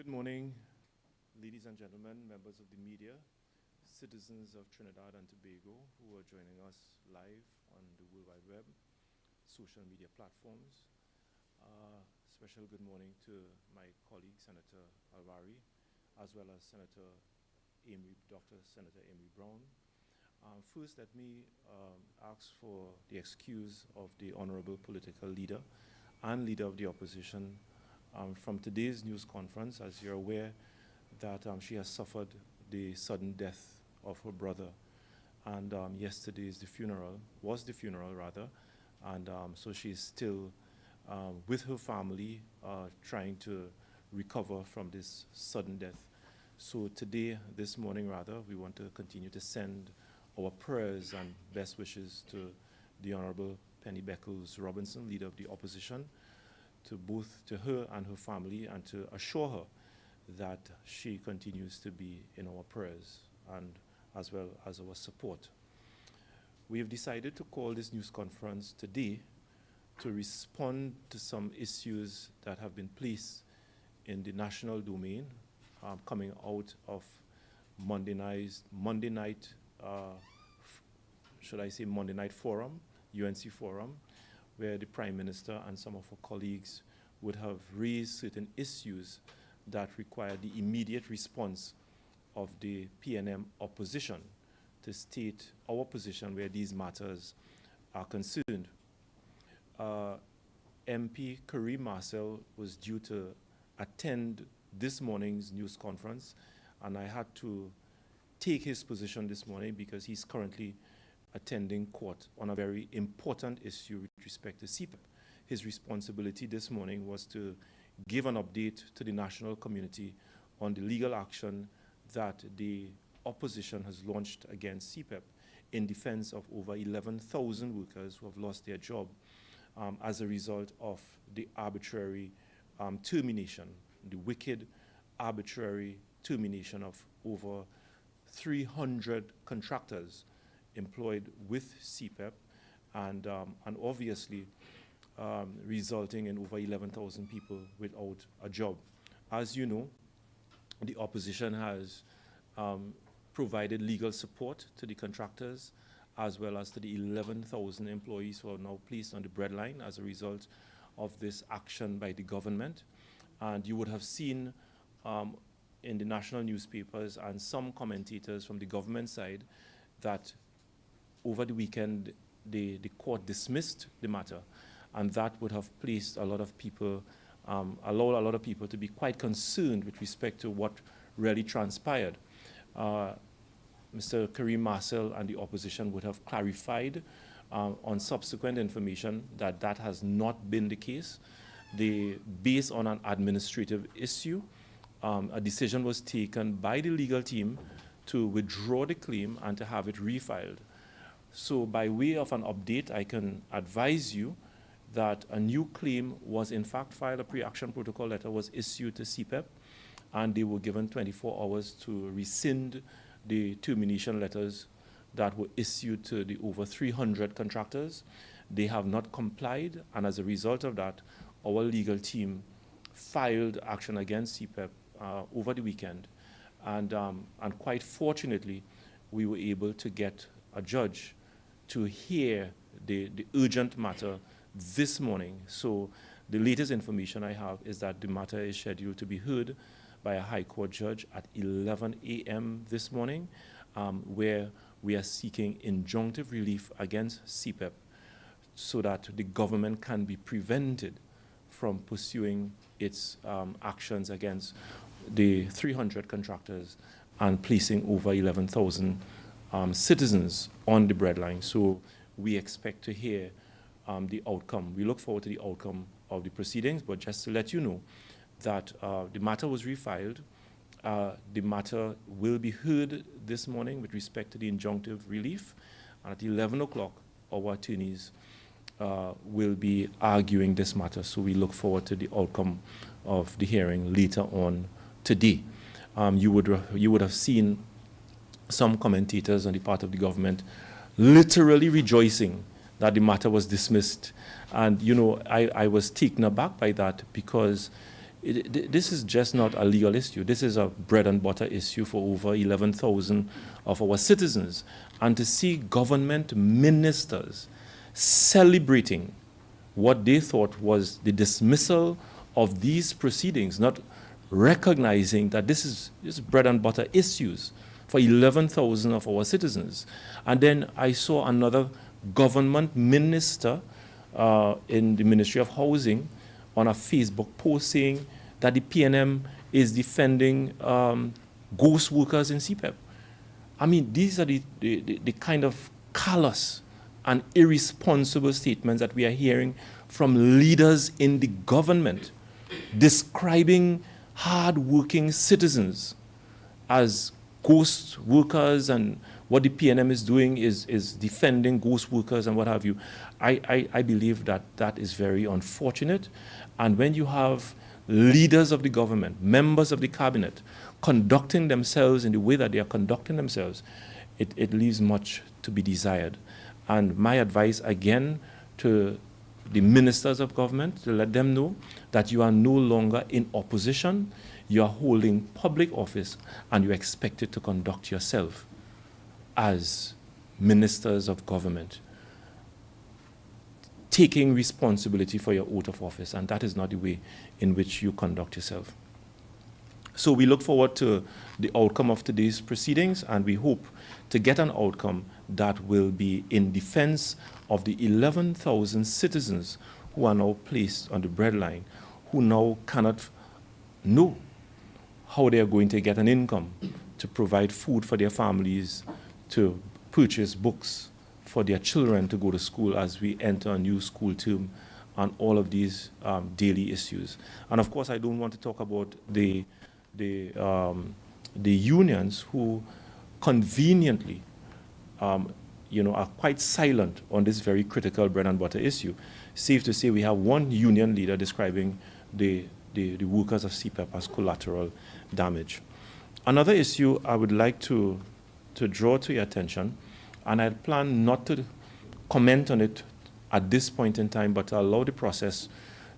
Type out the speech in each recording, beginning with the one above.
Good morning, ladies and gentlemen, members of the media, citizens of Trinidad and Tobago who are joining us live on the World Wide Web, social media platforms. Special good morning to my colleague, Senator Al-Rawi, as well as Dr. Senator Amery Browne. First, let me ask for the excuse of the honorable political leader and leader of the opposition from today's news conference, as you're aware that she has suffered the sudden death of her brother. And yesterday is the funeral, and so she's still with her family trying to recover from this sudden death. So today, this morning rather, we want to continue to send our prayers and best wishes to the Honorable Penny Beckles-Robinson, leader of the opposition, to her and her family, and to assure her that she continues to be in our prayers and as well as our support. We have decided to call this news conference today to respond to some issues that have been placed in the national domain coming out of Monday night forum, UNC forum, where the Prime Minister and some of our colleagues would have raised certain issues that require the immediate response of the PNM opposition to state our position where these matters are concerned. MP Kareem Marcelle was due to attend this morning's news conference, and I had to take his position this morning because he's currently attending court on a very important issue with respect to CPEP. His responsibility this morning was to give an update to the national community on the legal action that the opposition has launched against CPEP in defense of over 11,000 workers who have lost their job as a result of the arbitrary termination, the wicked arbitrary termination of over 300 contractors employed with CPEP, and obviously resulting in over 11,000 people without a job. As you know, the opposition has provided legal support to the contractors as well as to the 11,000 employees who are now placed on the breadline as a result of this action by the government. And you would have seen in the national newspapers and some commentators from the government side that over the weekend the court dismissed the matter, and that would have placed a lot of people, allowed a lot of people to be quite concerned with respect to what really transpired. Mr. Kareem Marcelle and the opposition would have clarified on subsequent information that that has not been the case. Based on an administrative issue, a decision was taken by the legal team to withdraw the claim and to have it refiled. So by way of an update, I can advise you that a new claim was in fact filed. A pre-action protocol letter was issued to CPEP, and they were given 24 hours to rescind the termination letters that were issued to the over 300 contractors. They have not complied, and as a result of that, our legal team filed action against CPEP over the weekend. And quite fortunately, we were able to get a judge to hear the urgent matter this morning. So the latest information I have is that the matter is scheduled to be heard by a High Court judge at 11 a.m. this morning, where we are seeking injunctive relief against CPEP so that the government can be prevented from pursuing its actions against the 300 contractors and placing over 11,000 citizens on the breadline. So we expect to hear the outcome. We look forward to the outcome of the proceedings, but just to let you know that the matter was refiled. The matter will be heard this morning with respect to the injunctive relief, and at 11 o'clock, our attorneys will be arguing this matter. So we look forward to the outcome of the hearing later on today. You would have seen some commentators on the part of the government literally rejoicing that the matter was dismissed. And, you know, I was taken aback by that because this is just not a legal issue. This is a bread and butter issue for over 11,000 of our citizens. And to see government ministers celebrating what they thought was the dismissal of these proceedings, not recognizing that this is bread and butter issues for 11,000 of our citizens. And then I saw another government minister in the Ministry of Housing on a Facebook post saying that the PNM is defending ghost workers in CPEP. I mean, these are the kind of callous and irresponsible statements that we are hearing from leaders in the government, describing hard-working citizens as ghost workers, and what the PNM is doing is defending ghost workers and what have you. I believe that that is very unfortunate. And when you have leaders of the government, members of the cabinet, conducting themselves in the way that they are conducting themselves, it leaves much to be desired. And my advice, again, to the ministers of government, to let them know that you are no longer in opposition, you are holding public office, and you're expected to conduct yourself as ministers of government, taking responsibility for your oath of office, and that is not the way in which you conduct yourself. So we look forward to the outcome of today's proceedings, and we hope to get an outcome that will be in defense of the 11,000 citizens who are now placed on the breadline, who now cannot know how they are going to get an income to provide food for their families, to purchase books for their children to go to school as we enter a new school term, and all of these daily issues. And of course, I don't want to talk about the unions who conveniently are quite silent on this very critical bread and butter issue. Safe to say we have one union leader describing the workers of CPEP as collateral damage. Another issue I would like to draw to your attention, and I plan not to comment on it at this point in time, but to allow the process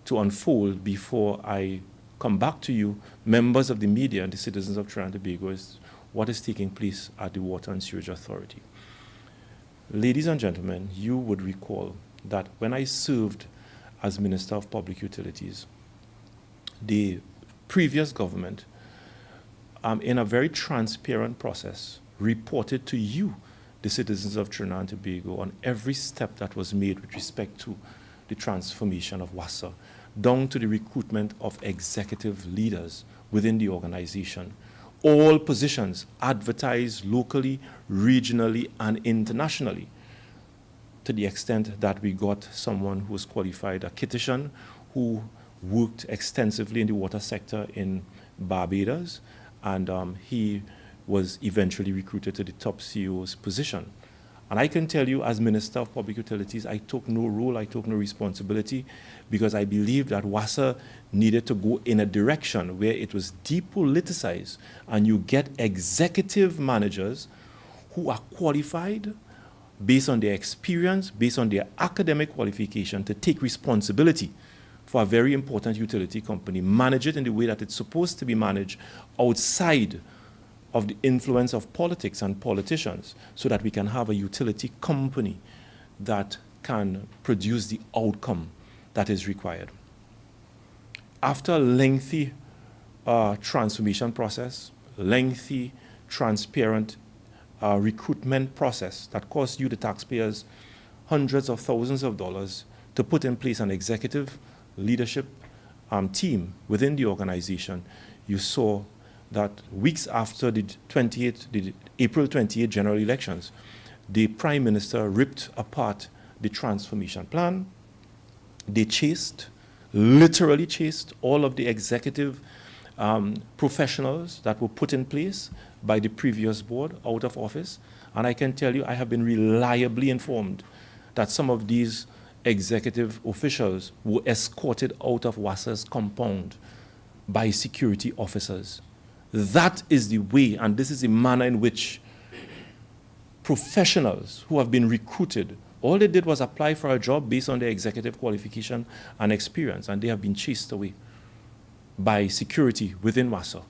to unfold before I come back to you, members of the media and the citizens of Trinidad and Tobago, is what is taking place at the Water and Sewerage Authority. Ladies and gentlemen, you would recall that when I served as Minister of Public Utilities, the previous government, in a very transparent process, reported to you, the citizens of Trinidad and Tobago, on every step that was made with respect to the transformation of WASA, down to the recruitment of executive leaders within the organization. All positions advertised locally, regionally, and internationally, to the extent that we got someone who was qualified, a Kittitian, who worked extensively in the water sector in Barbados, and he was eventually recruited to the top CEO's position. And I can tell you, as Minister of Public Utilities, I took no role, I took no responsibility, because I believed that WASA needed to go in a direction where it was depoliticized, and you get executive managers who are qualified based on their experience, based on their academic qualification, to take responsibility for a very important utility company, manage it in the way that it's supposed to be managed, outside of the influence of politics and politicians, so that we can have a utility company that can produce the outcome that is required. After a lengthy transformation process, lengthy, transparent recruitment process that cost you, the taxpayers, hundreds of thousands of dollars to put in place an executive leadership team within the organization, you saw that weeks after the April 28 general elections, the Prime Minister ripped apart the transformation plan. They literally chased all of the executive professionals that were put in place by the previous board out of office. And I can tell you, I have been reliably informed that some of these executive officials were escorted out of WASA's compound by security officers. That is the way, and this is the manner in which professionals who have been recruited, all they did was apply for a job based on their executive qualification and experience, and they have been chased away. by security within WASA,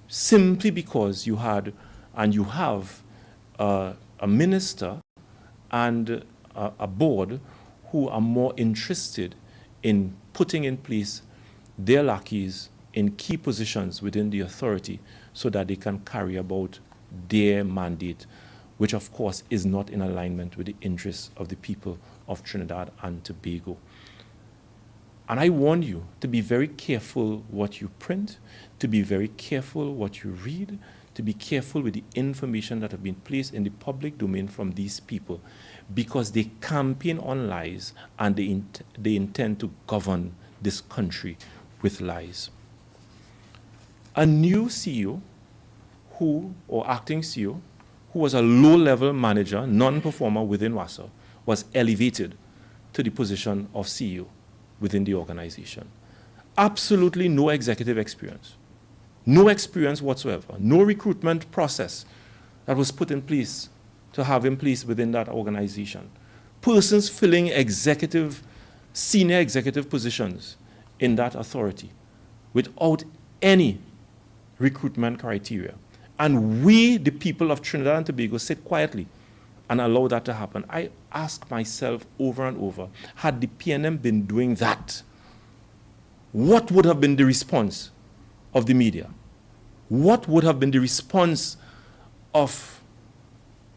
simply because you had and you have a minister and a board who are more interested in putting in place their lackeys in key positions within the authority so that they can carry about their mandate, which of course is not in alignment with the interests of the people of Trinidad and Tobago. And I warn you to be very careful what you print, to be very careful what you read, to be careful with the information that have been placed in the public domain from these people, because they campaign on lies and they intend to govern this country with lies. A new CEO or acting CEO, who was a low-level manager, non-performer within WASA, was elevated to the position of CEO within the organization. Absolutely no executive experience. No experience whatsoever. No recruitment process that was put in place to have in place within that organization. Persons filling senior executive positions in that authority without any recruitment criteria. And we, the people of Trinidad and Tobago, sit quietly and allow that to happen. I ask myself over and over, had the PNM been doing that, what would have been the response of the media? What would have been the response of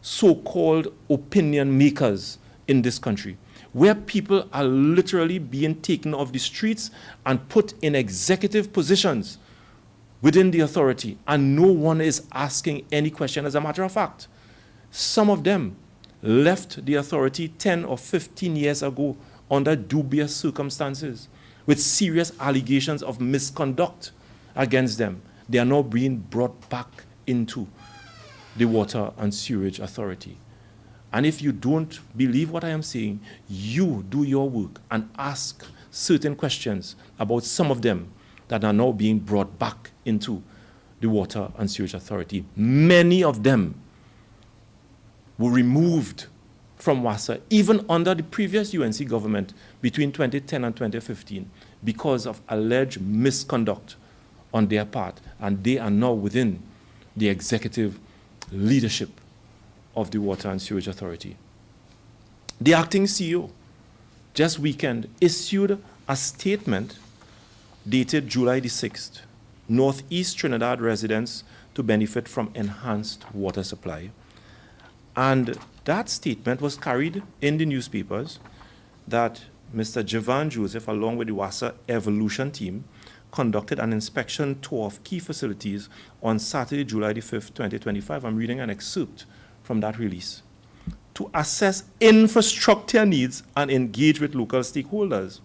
so-called opinion makers in this country, where people are literally being taken off the streets and put in executive positions within the authority, and no one is asking any question? As a matter of fact, some of them left the authority 10 or 15 years ago under dubious circumstances with serious allegations of misconduct against them. They are now being brought back into the Water and Sewerage Authority. And if you don't believe what I am saying, you do your work and ask certain questions about some of them that are now being brought back into the Water and Sewerage Authority. Many of them were removed from WASA, even under the previous UNC government between 2010 and 2015, because of alleged misconduct on their part, and they are now within the executive leadership of the Water and Sewerage Authority. The acting CEO, just weekend, issued a statement dated July the 6th, Northeast Trinidad residents to benefit from enhanced water supply. And that statement was carried in the newspapers that Mr. Javan Joseph, along with the WASA Evolution team, conducted an inspection tour of key facilities on Saturday, July the 5th, 2025. I'm reading an excerpt from that release. To assess infrastructure needs and engage with local stakeholders.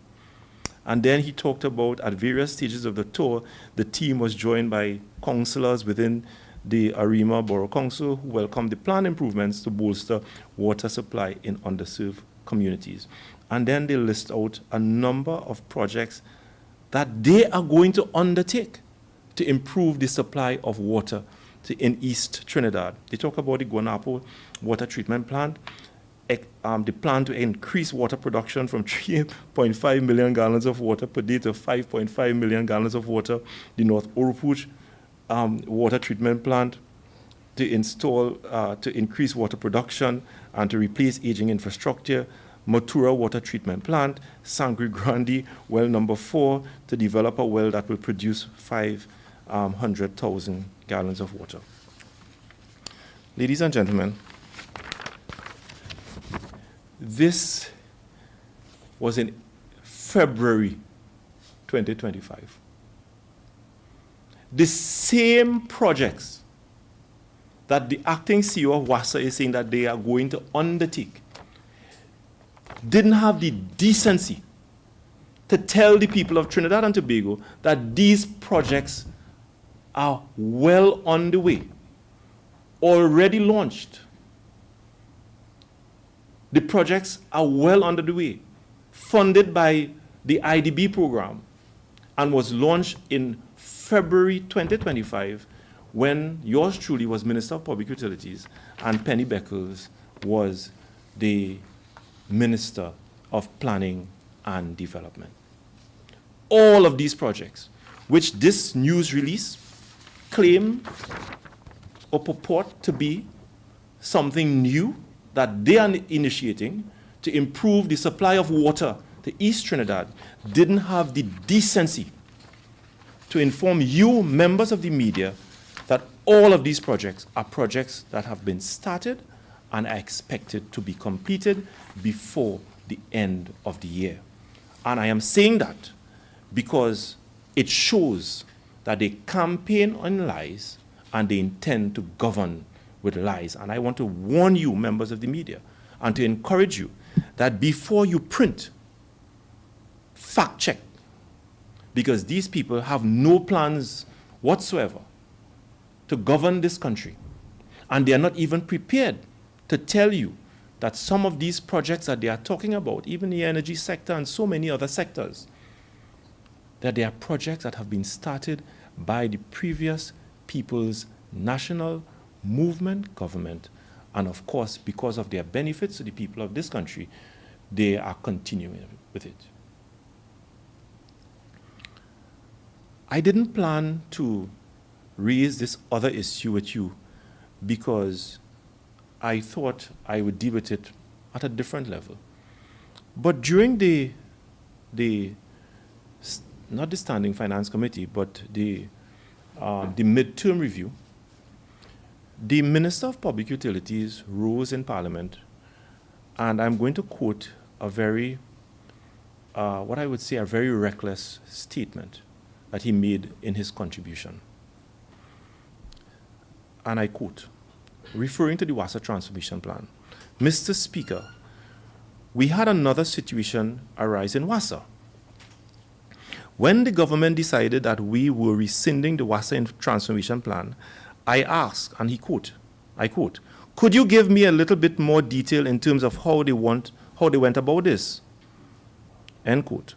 And then he talked about, at various stages of the tour, the team was joined by councillors within the Arima Borough Council who welcomed the planned improvements to bolster water supply in underserved communities. And then they list out a number of projects that they are going to undertake to improve the supply of water in East Trinidad. They talk about the Guanapo water treatment plant, the plan to increase water production from 3.5 million gallons of water per day to 5.5 million gallons of water, the North Oropouche water treatment plant, to increase water production and to replace aging infrastructure, Matura water treatment plant, Sangre Grande well number 4, to develop a well that will produce 500,000 gallons of water. Ladies and gentlemen, this was in February 2025. The same projects that the acting CEO of WASA is saying that they are going to undertake didn't have the decency to tell the people of Trinidad and Tobago that these projects are well on the way, already launched. The projects are well under the way, funded by the IDB program, and was launched in February 2025 when yours truly was Minister of Public Utilities and Penny Beckles was the Minister of Planning and Development. All of these projects which this news release claim or purport to be something new that they are initiating to improve the supply of water to East Trinidad, didn't have the decency to inform you, members of the media, that all of these projects are projects that have been started and are expected to be completed before the end of the year. And I am saying that because it shows that they campaign on lies and they intend to govern with lies. And I want to warn you, members of the media, and to encourage you that before you print, fact check, because these people have no plans whatsoever to govern this country. And they are not even prepared to tell you that some of these projects that they are talking about, even the energy sector and so many other sectors, that they are projects that have been started by the previous People's National Movement government. And of course, because of their benefits to the people of this country, they are continuing with it. I didn't plan to raise this other issue with you because I thought I would deal with it at a different level. But during not the Standing Finance Committee, but the midterm review, the Minister of Public Utilities rose in Parliament, and I'm going to quote a very, what I would say, a very reckless statement that he made in his contribution. And I quote, referring to the Wassa Transformation Plan, "Mr. Speaker, we had another situation arise in Wassa. When the government decided that we were rescinding the Wassa Transformation Plan, I asked," and I quote, "could you give me a little bit more detail in terms of how they went about this?" End quote.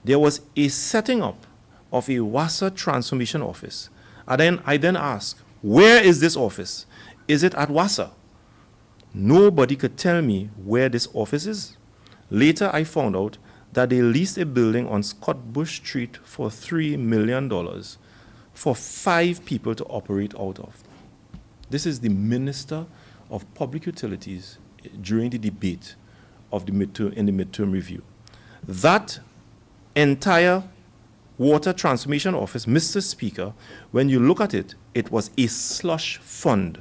There was a setting up of a Wassa Transformation Office. And I then asked, where is this office? Is it at Wassa? Nobody could tell me where this office is. Later, I found out that they leased a building on Scott-Bush Street for $3 million for 5 people to operate out of. This is the Minister of Public Utilities during the debate of in the midterm review. That entire Water Transformation Office, Mr. Speaker, when you look at it, it was a slush fund.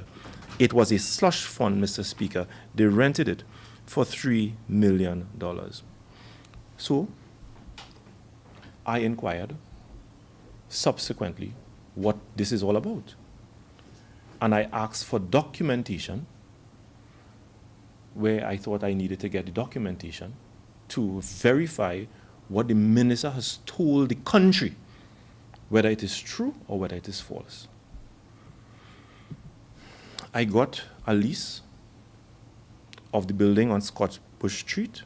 It was a slush fund, Mr. Speaker. They rented it for $3 million. So I inquired subsequently what this is all about. And I asked for documentation where I thought I needed to get the documentation to verify what the minister has told the country, whether it is true or whether it is false. I got a lease of the building on Scott-Bush Street,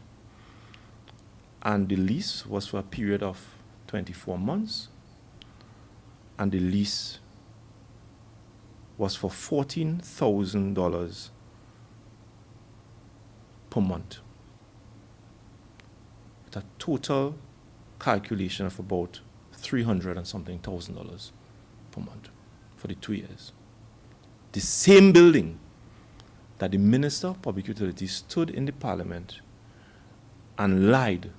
and the lease was for a period of 24 months, and the lease was for $14,000 per month, with a total calculation of about $300 and something thousand per month for the 2 years. The same building that the Minister of Public Utilities stood in the Parliament and lied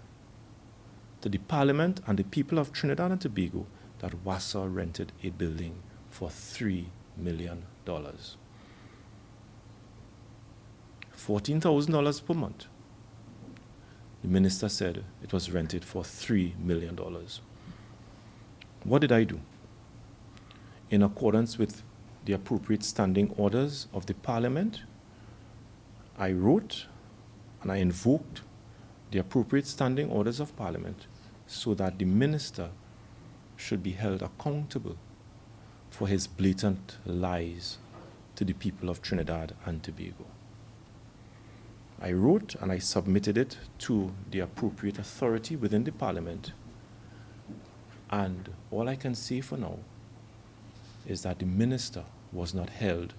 to the Parliament and the people of Trinidad and Tobago that Wassa rented a building for $3 million. $14,000 per month. The minister said it was rented for $3 million. What did I do? In accordance with the appropriate standing orders of the Parliament, I wrote and I invoked the appropriate standing orders of Parliament so that the minister should be held accountable for his blatant lies to the people of Trinidad and Tobago. I wrote and I submitted it to the appropriate authority within the Parliament. And all I can say for now is that the minister was not held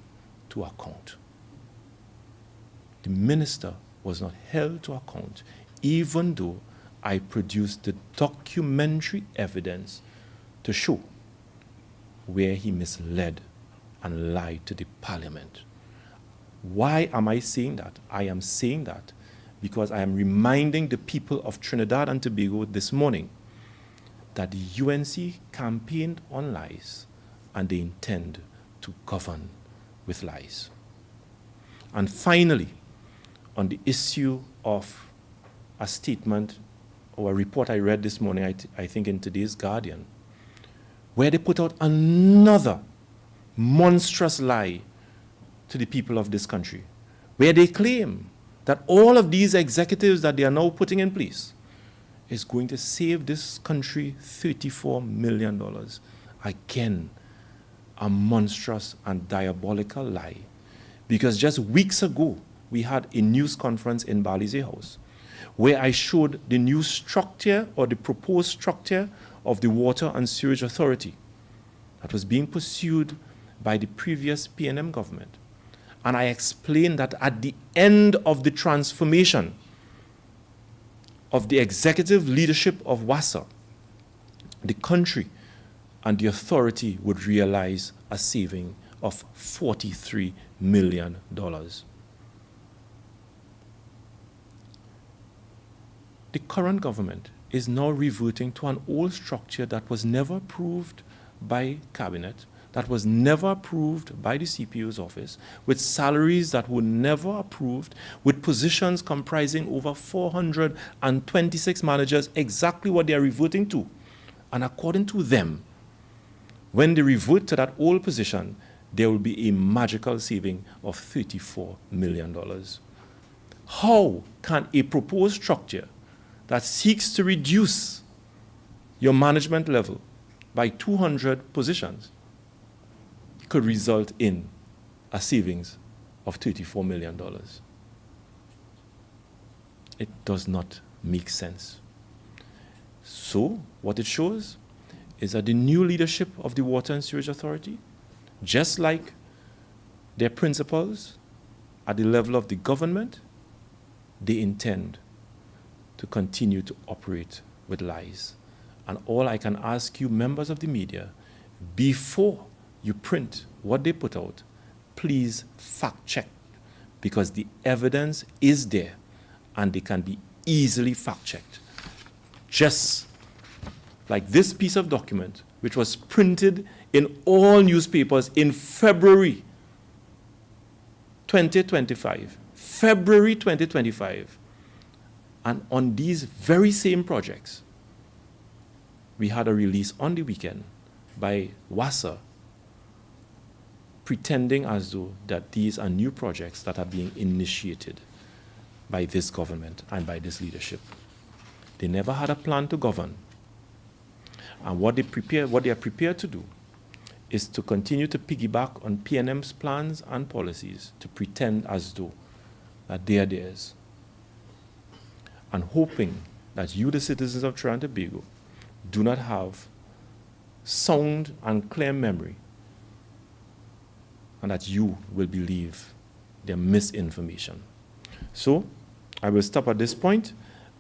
to account. The minister was not held to account, even though I produced the documentary evidence to show where he misled and lied to the parliament. Why am I saying that? I am saying that because I am reminding the people of Trinidad and Tobago this morning that the UNC campaigned on lies and they intend to govern with lies. And finally, on the issue of a statement or a report I read this morning, I think in today's Guardian, where they put out another monstrous lie to the people of this country, where they claim that all of these executives that they are now putting in place is going to save this country $34 million. Again, a monstrous and diabolical lie. Because just weeks ago, we had a news conference in Balize House where I showed the new structure or the proposed structure of the Water and Sewage Authority that was being pursued by the previous PNM government. And I explained that at the end of the transformation of the executive leadership of WASA, the country and the authority would realize a saving of $43 million. The current government is now reverting to an old structure that was never approved by cabinet, that was never approved by the CPO's office, with salaries that were never approved, with positions comprising over 426 managers, exactly what they are reverting to. And according to them, when they revert to that old position, there will be a magical saving of $34 million. How can a proposed structure that seeks to reduce your management level by 200 positions could result in a savings of $34 million? It does not make sense. So what it shows is that the new leadership of the Water and Sewage Authority, just like their principals at the level of the government, they intend to continue to operate with lies. And all I can ask you, members of the media, before you print what they put out, please fact check, because the evidence is there and they can be easily fact checked. Just like this piece of document, which was printed in all newspapers in February 2025. February 2025. And on these very same projects, we had a release on the weekend by WASA pretending as though that these are new projects that are being initiated by this government and by this leadership. They never had a plan to govern. And what they are prepared to do is to continue to piggyback on PNM's plans and policies to pretend as though that they are theirs. And hoping that you, the citizens of Trinidad and Tobago, do not have sound and clear memory, and that you will believe their misinformation. So I will stop at this point,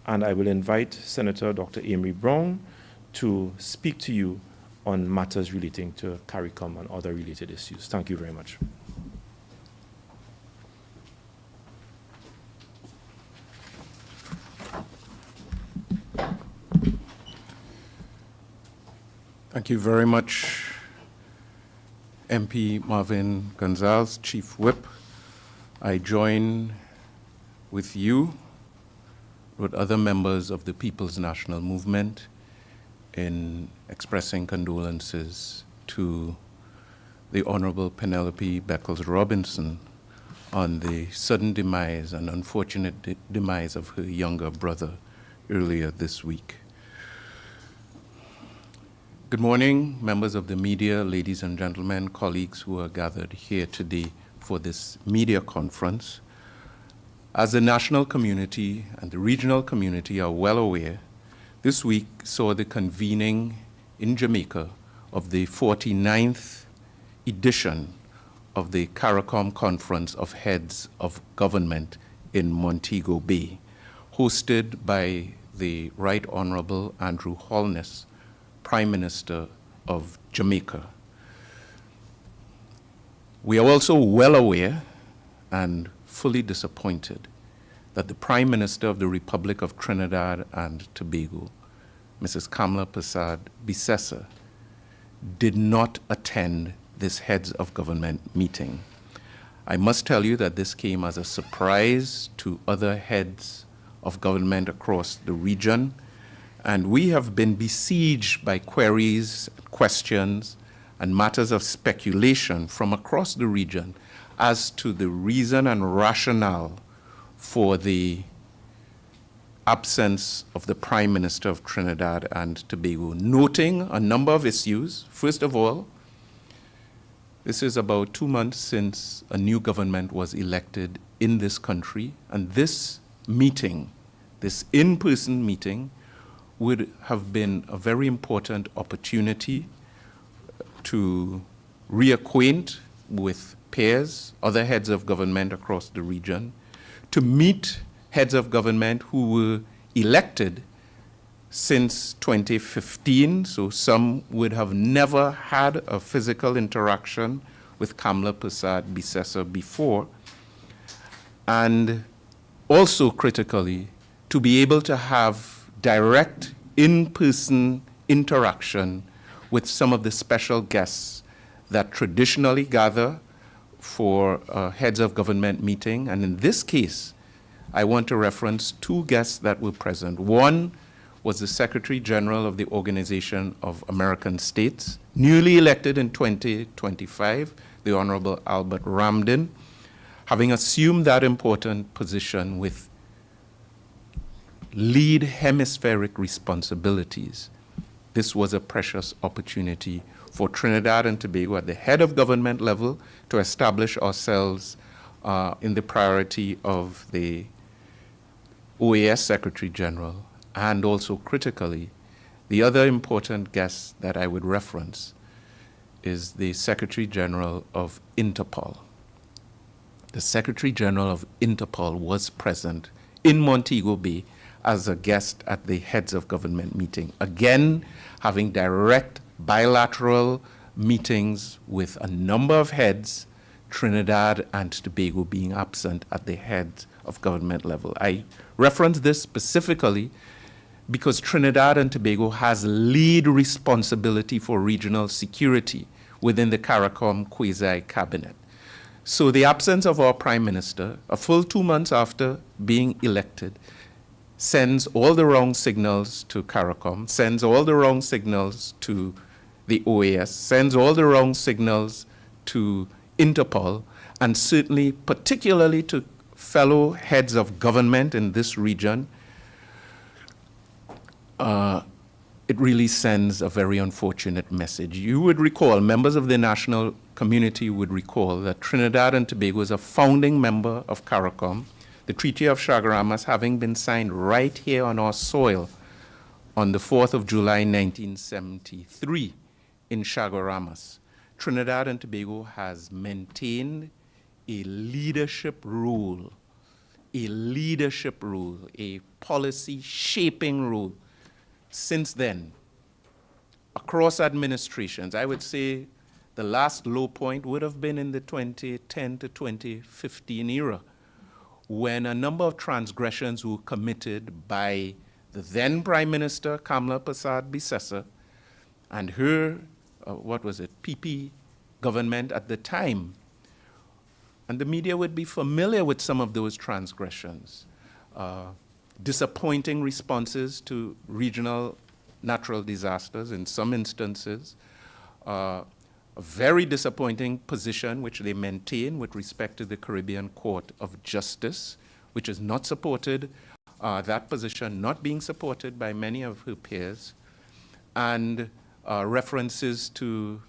and I will invite Senator Dr. Amery Browne to speak to you on matters relating to CARICOM and other related issues. Thank you very much. Thank you very much, MP Marvin Gonzalez, Chief Whip. I join with you, with other members of the People's National Movement, in expressing condolences to the Honorable Penelope Beckles-Robinson on the sudden demise and unfortunate demise of her younger brother earlier this week. Good morning, members of the media, ladies and gentlemen, colleagues who are gathered here today for this media conference. As the national community and the regional community are well aware, this week saw the convening in Jamaica of the 49th edition of the CARICOM Conference of Heads of Government in Montego Bay, hosted by the Right Honorable Andrew Holness, Prime Minister of Jamaica. We are also well aware and fully disappointed that the Prime Minister of the Republic of Trinidad and Tobago, Mrs. Kamla Persad-Bissessar, did not attend this heads of government meeting. I must tell you that this came as a surprise to other heads of government across the region, and we have been besieged by queries, questions, and matters of speculation from across the region as to the reason and rationale for the absence of the Prime Minister of Trinidad and Tobago, noting a number of issues. First of all, this is about 2 months since a new government was elected in this country, and this meeting, this in-person meeting, would have been a very important opportunity to reacquaint with peers, other heads of government across the region, to meet heads of government who were elected since 2015, so some would have never had a physical interaction with Kamla Persad-Bissessar before, and also critically, to be able to have direct in-person interaction with some of the special guests that traditionally gather for heads of government meeting. And in this case, I want to reference 2 guests that were present. One was the Secretary General of the Organization of American States, newly elected in 2025, the Honorable Albert Ramdin, having assumed that important position with lead hemispheric responsibilities. This was a precious opportunity for Trinidad and Tobago at the head of government level to establish ourselves in the priority of the OAS Secretary General, and also critically, the other important guest that I would reference is the Secretary General of Interpol. The Secretary General of Interpol was present in Montego Bay as a guest at the heads of government meeting, again having direct bilateral meetings with a number of heads, Trinidad and Tobago being absent at the head of government level. I reference this specifically because Trinidad and Tobago has lead responsibility for regional security within the CARICOM quasi-cabinet. So the absence of our Prime Minister, a full 2 months after being elected, sends all the wrong signals to CARICOM, sends all the wrong signals to the OAS, sends all the wrong signals to Interpol, and certainly particularly to fellow heads of government in this region. It really sends a very unfortunate message. You would recall, members of the national community would recall that Trinidad and Tobago is a founding member of CARICOM, the Treaty of Chaguaramas having been signed right here on our soil on the 4th of July, 1973 in Chaguaramas. Trinidad and Tobago has maintained a leadership role, a policy shaping role since then. Across administrations, I would say the last low point would have been in the 2010 to 2015 era, when a number of transgressions were committed by the then Prime Minister, Kamla Persad-Bissessar, and her, PP government at the time. And the media would be familiar with some of those transgressions. Disappointing responses to regional natural disasters in some instances, a very disappointing position which they maintain with respect to the Caribbean Court of Justice, which is not supported, that position not being supported by many of her peers, and references to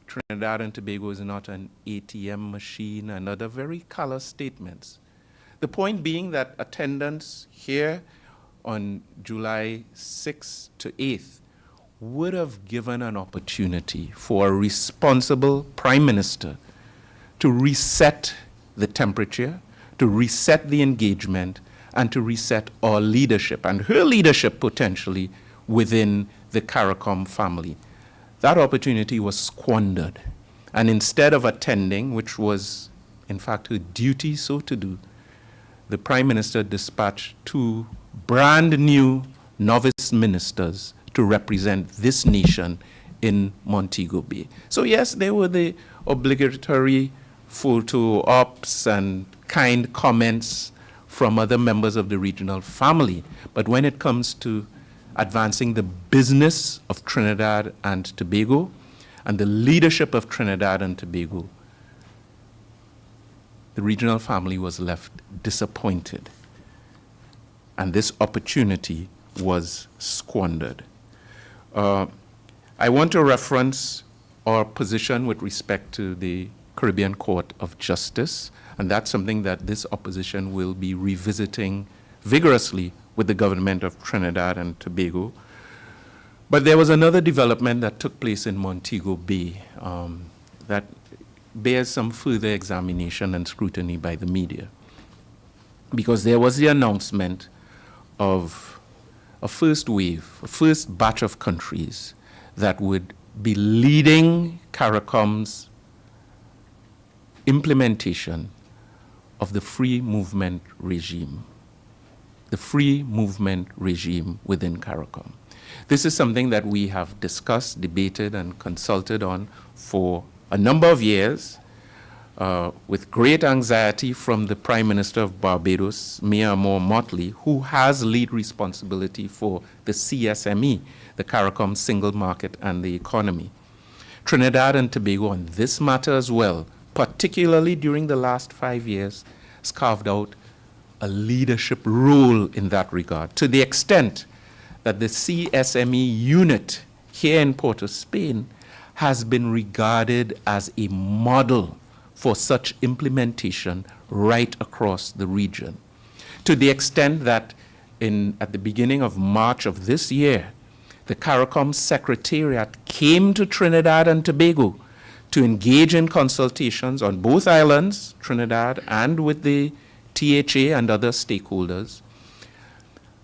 Trinidad and Tobago is not an ATM machine, and other very callous statements. The point being that attendance here on July 6th to 8th would have given an opportunity for a responsible Prime Minister to reset the temperature, to reset the engagement, and to reset our leadership, and her leadership potentially within the CARICOM family. that opportunity was squandered. And instead of attending, which was in fact her duty so to do, the Prime Minister dispatched 2 brand new novice ministers to represent this nation in Montego Bay. So yes, there were the obligatory photo ops and kind comments from other members of the regional family. But when it comes to advancing the business of Trinidad and Tobago and the leadership of Trinidad and Tobago, the regional family was left disappointed. And this opportunity was squandered. I want to reference our position with respect to the Caribbean Court of Justice, and that's something that this opposition will be revisiting vigorously with the government of Trinidad and Tobago. But there was another development that took place in Montego Bay that bears some further examination and scrutiny by the media, because there was the announcement of a first wave, a first batch of countries that would be leading CARICOM's implementation of the free movement regime, the free movement regime within CARICOM. This is something that we have discussed, debated, and consulted on for a number of years, with great anxiety from the Prime Minister of Barbados, Mia Motley, who has lead responsibility for the CSME, the CARICOM Single Market and the Economy. Trinidad and Tobago on this matter as well, particularly during the last 5 years, has carved out a leadership role in that regard, to the extent that the CSME unit here in Port of Spain has been regarded as a model for such implementation right across the region. To the extent that at the beginning of March of this year, the CARICOM Secretariat came to Trinidad and Tobago to engage in consultations on both islands, Trinidad and with the THA and other stakeholders,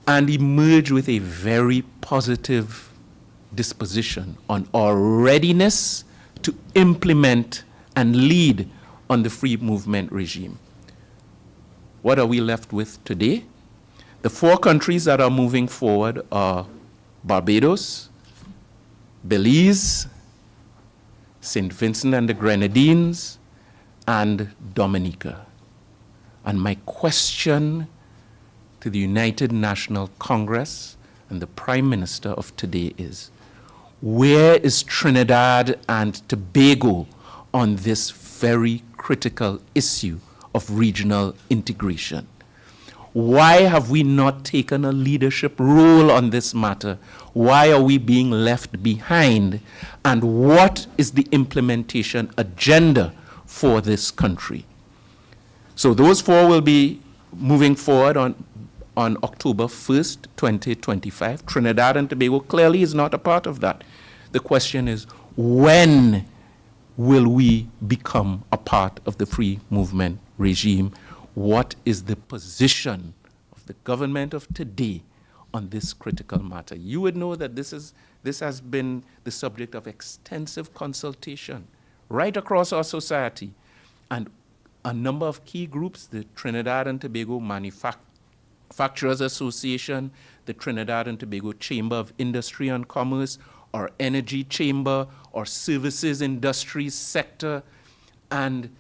and emerged with a very positive disposition on our readiness to implement and lead on the free movement regime. What are we left with today? The 4 countries that are moving forward are Barbados, Belize, St. Vincent and the Grenadines, and Dominica. And my question to the United National Congress and the Prime Minister of today is, where is Trinidad and Tobago on this very critical issue of regional integration? Why have we not taken a leadership role on this matter? Why are we being left behind? And what is the implementation agenda for this country? So those 4 will be moving forward on October 1st, 2025. Trinidad and Tobago clearly is not a part of that. The question is, when will we become a part of the free movement regime? What is the position of the government of today on this critical matter? You would know that this has been the subject of extensive consultation right across our society. And a number of key groups, the Trinidad and Tobago Manufacturers Association, the Trinidad and Tobago Chamber of Industry and Commerce, our energy chamber, our services industries sector, and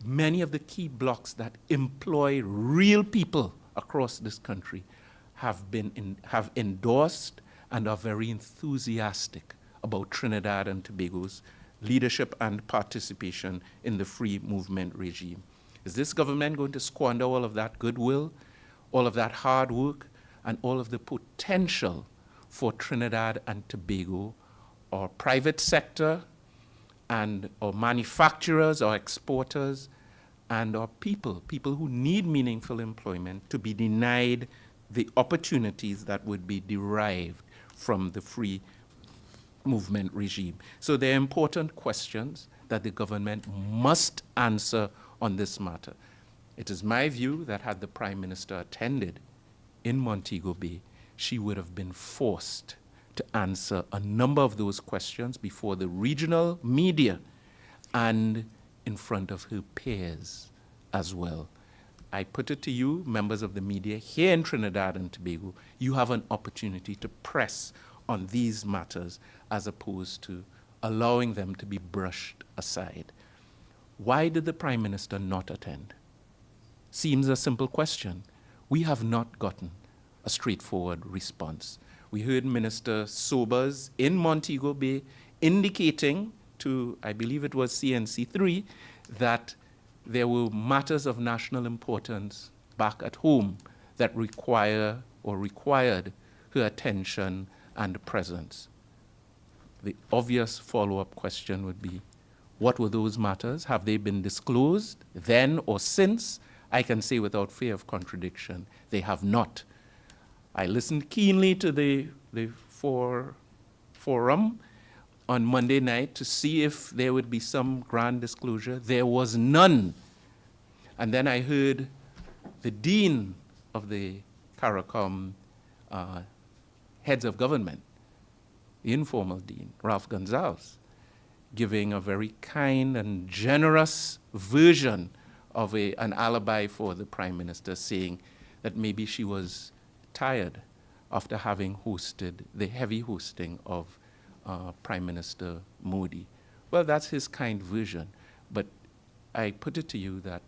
many of the key blocs that employ real people across this country have endorsed and are very enthusiastic about Trinidad and Tobago's leadership and participation in the free movement regime. Is this government going to squander all of that goodwill, all of that hard work, and all of the potential for Trinidad and Tobago, our private sector, and our manufacturers, our exporters, and our people who need meaningful employment, to be denied the opportunities that would be derived from the free movement regime? So there are important questions that the government must answer on this matter. It is my view that had the Prime Minister attended in Montego Bay, she would have been forced to answer a number of those questions before the regional media and in front of her peers as well. I put it to you, members of the media here in Trinidad and Tobago, you have an opportunity to press on these matters as opposed to allowing them to be brushed aside. Why did the Prime Minister not attend? Seems a simple question. We have not gotten a straightforward response. We heard Minister Sobers in Montego Bay indicating to, I believe it was CNC3, that there were matters of national importance back at home that required her attention and presence. The obvious follow-up question would be, what were those matters? Have they been disclosed then or since? I can say without fear of contradiction, they have not. I listened keenly to the forum on Monday night to see if there would be some grand disclosure. There was none. And then I heard the dean of the CARICOM heads of government, the informal dean, Ralph Gonzalez, giving a very kind and generous version of an alibi for the Prime Minister, saying that maybe she was tired after having hosted the heavy hosting of Prime Minister Modi. Well, that's his kind version, but I put it to you that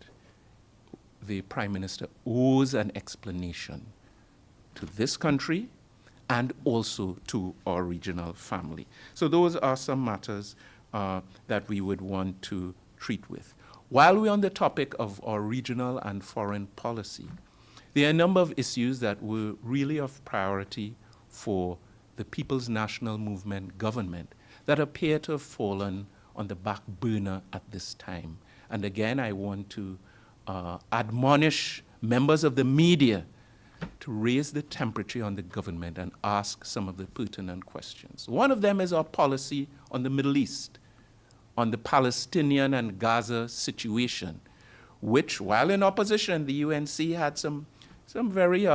the Prime Minister owes an explanation to this country and also to our regional family. So those are some matters that we would want to treat with. While we're on the topic of our regional and foreign policy, there are a number of issues that were really of priority for the People's National Movement government that appear to have fallen on the back burner at this time. And again, I want to admonish members of the media to raise the temperature on the government and ask some of the pertinent questions. One of them is our policy on the Middle East, on the Palestinian and Gaza situation, which, while in opposition, the UNC had some very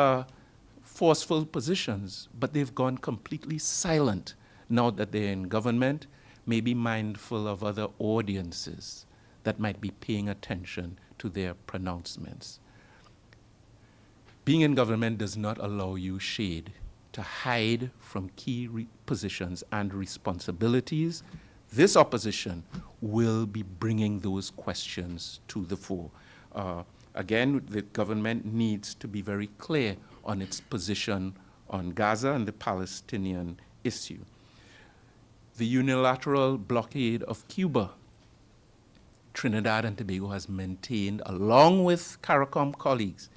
forceful positions, but they've gone completely silent now that they're in government, may be mindful of other audiences that might be paying attention to their pronouncements. Being in government does not allow you, shade, to hide from key positions and responsibilities. This opposition will be bringing those questions to the fore. Again, the government needs to be very clear on its position on Gaza and the Palestinian issue. The unilateral blockade of Cuba, Trinidad and Tobago has maintained, along with CARICOM colleagues,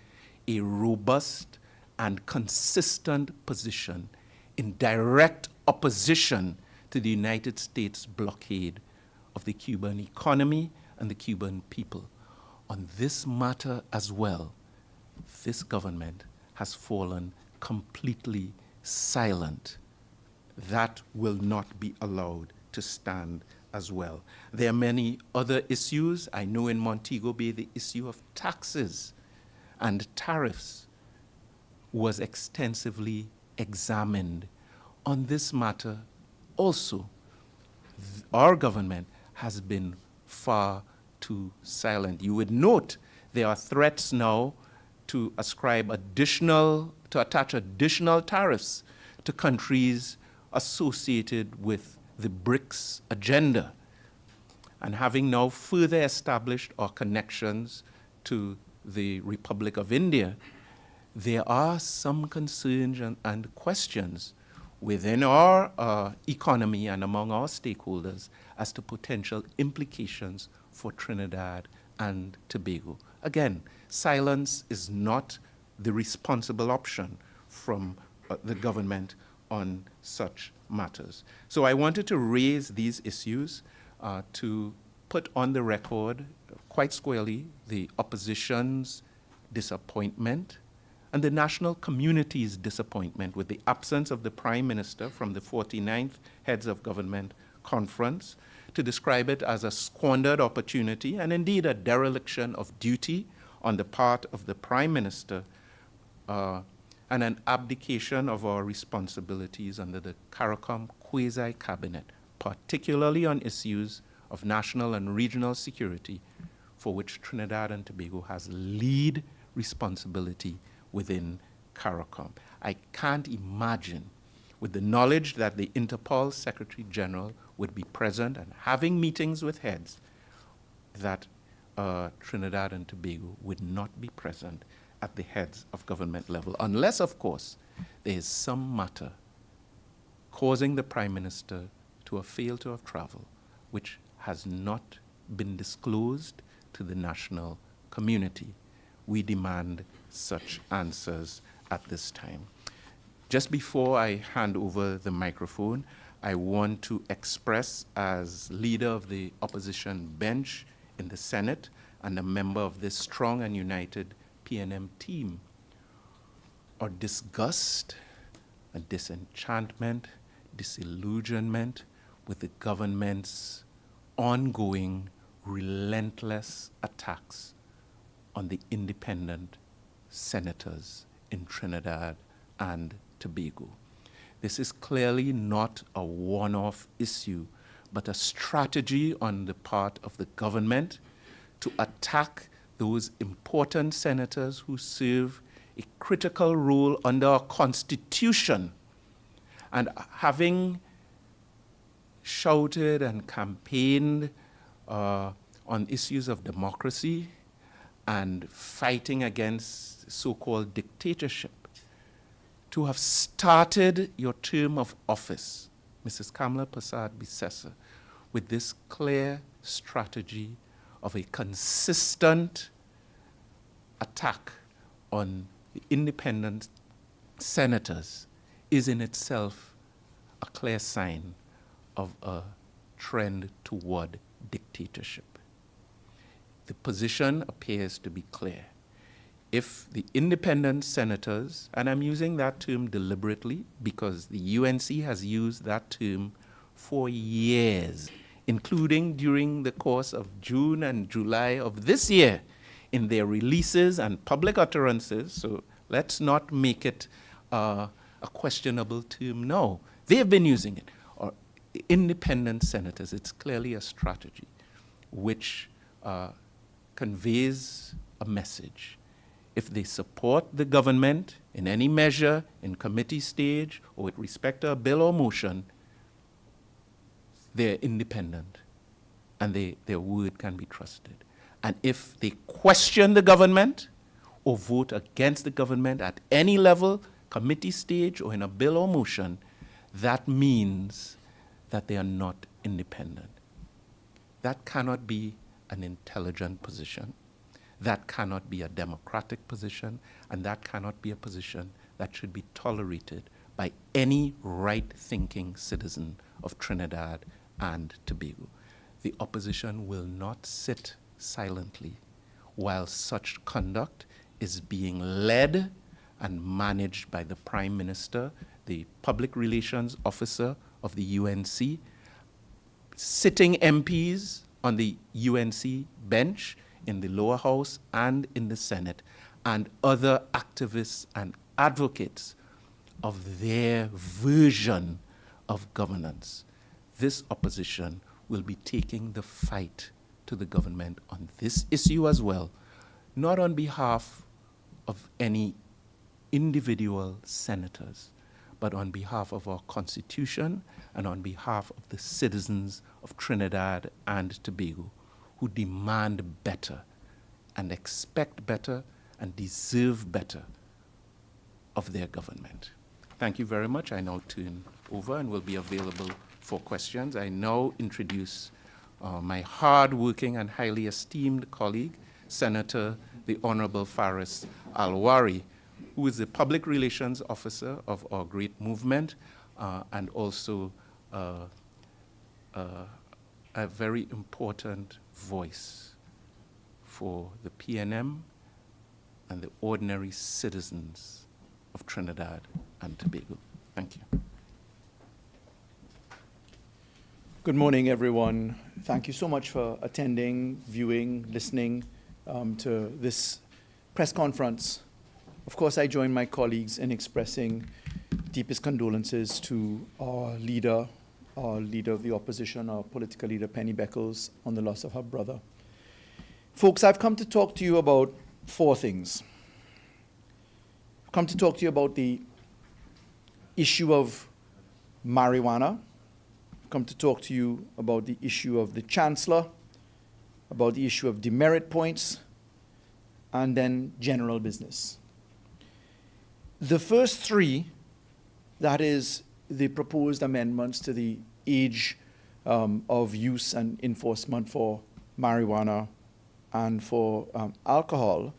a robust and consistent position in direct opposition to the United States blockade of the Cuban economy and the Cuban people. On this matter as well, this government has fallen completely silent. That will not be allowed to stand as well. There are many other issues. I know in Montego Bay the issue of taxes and tariffs was extensively examined. On this matter also, our government has been far too silent. You would note there are threats now to attach additional tariffs to countries associated with the BRICS agenda. And having now further established our connections to the Republic of India, there are some concerns and questions within our economy and among our stakeholders as to potential implications for Trinidad and Tobago. Again, silence is not the responsible option from the government on such matters. So I wanted to raise these issues to put on the record quite squarely the opposition's disappointment and the national community's disappointment with the absence of the Prime Minister from the 49th Heads of Government Conference, to describe it as a squandered opportunity and indeed a dereliction of duty on the part of the Prime Minister. And and an abdication of our responsibilities under the CARICOM quasi-cabinet, particularly on issues of national and regional security, for which Trinidad and Tobago has lead responsibility within CARICOM. I can't imagine, with the knowledge that the Interpol Secretary General would be present and having meetings with heads, that Trinidad and Tobago would not be present at the heads of government level, unless, of course, there is some matter causing the Prime Minister to have failed to have traveled, which has not been disclosed to the national community. We demand such answers at this time. Just before I hand over the microphone, I want to express, as leader of the opposition bench in the Senate and a member of this strong and united PNM team, our disgust and disenchantment, disillusionment with the government's ongoing, relentless attacks on the independent senators in Trinidad and Tobago. This is clearly not a one-off issue, but a strategy on the part of the government to attack those important senators who serve a critical role under our Constitution. And having shouted and campaigned on issues of democracy and fighting against so-called dictatorship, to have started your term of office, Mrs. Kamala Persad-Bissessar, with this clear strategy of a consistent attack on the independent senators is in itself a clear sign of a trend toward dictatorship. The position appears to be clear. If the independent senators, and I'm using that term deliberately because the UNC has used that term for years, including during the course of June and July of this year in their releases and public utterances, so let's not make it a questionable term now. They've been using it. Or independent senators, it's clearly a strategy which conveys a message. If they support the government in any measure, in committee stage, or with respect to a bill or motion, they're independent and their word can be trusted. And if they question the government or vote against the government at any level, committee stage or in a bill or motion, that means that they are not independent. That cannot be an intelligent position. That cannot be a democratic position, and that cannot be a position that should be tolerated by any right-thinking citizen of Trinidad and Tobago. The opposition will not sit silently while such conduct is being led and managed by the Prime Minister, the Public Relations Officer of the UNC, sitting MPs on the UNC bench in the lower house and in the Senate, and other activists and advocates of their version of governance. This opposition will be taking the fight to the government on this issue as well, not on behalf of any individual senators, but on behalf of our Constitution and on behalf of the citizens of Trinidad and Tobago, who demand better and expect better and deserve better of their government. Thank you very much. I now turn over and will be available for questions. I now introduce my hard-working and highly esteemed colleague, Senator the Honorable Faris Al-Rawi, who is the Public Relations Officer of our great movement and also a very important voice for the PNM and the ordinary citizens of Trinidad and Tobago. Thank you. Good morning, everyone. Thank you so much for attending, viewing, listening to this press conference Of course, I join my colleagues in expressing deepest condolences to our leader of the opposition, our political leader, Penny Beckles, on the loss of her brother. Folks, I've come to talk to you about four things. I've come to talk to you about the issue of marijuana. I've come to talk to you about the issue of the chancellor, about the issue of demerit points, and then general business. The first three, that is the proposed amendments to the age of use and enforcement for marijuana and for alcohol,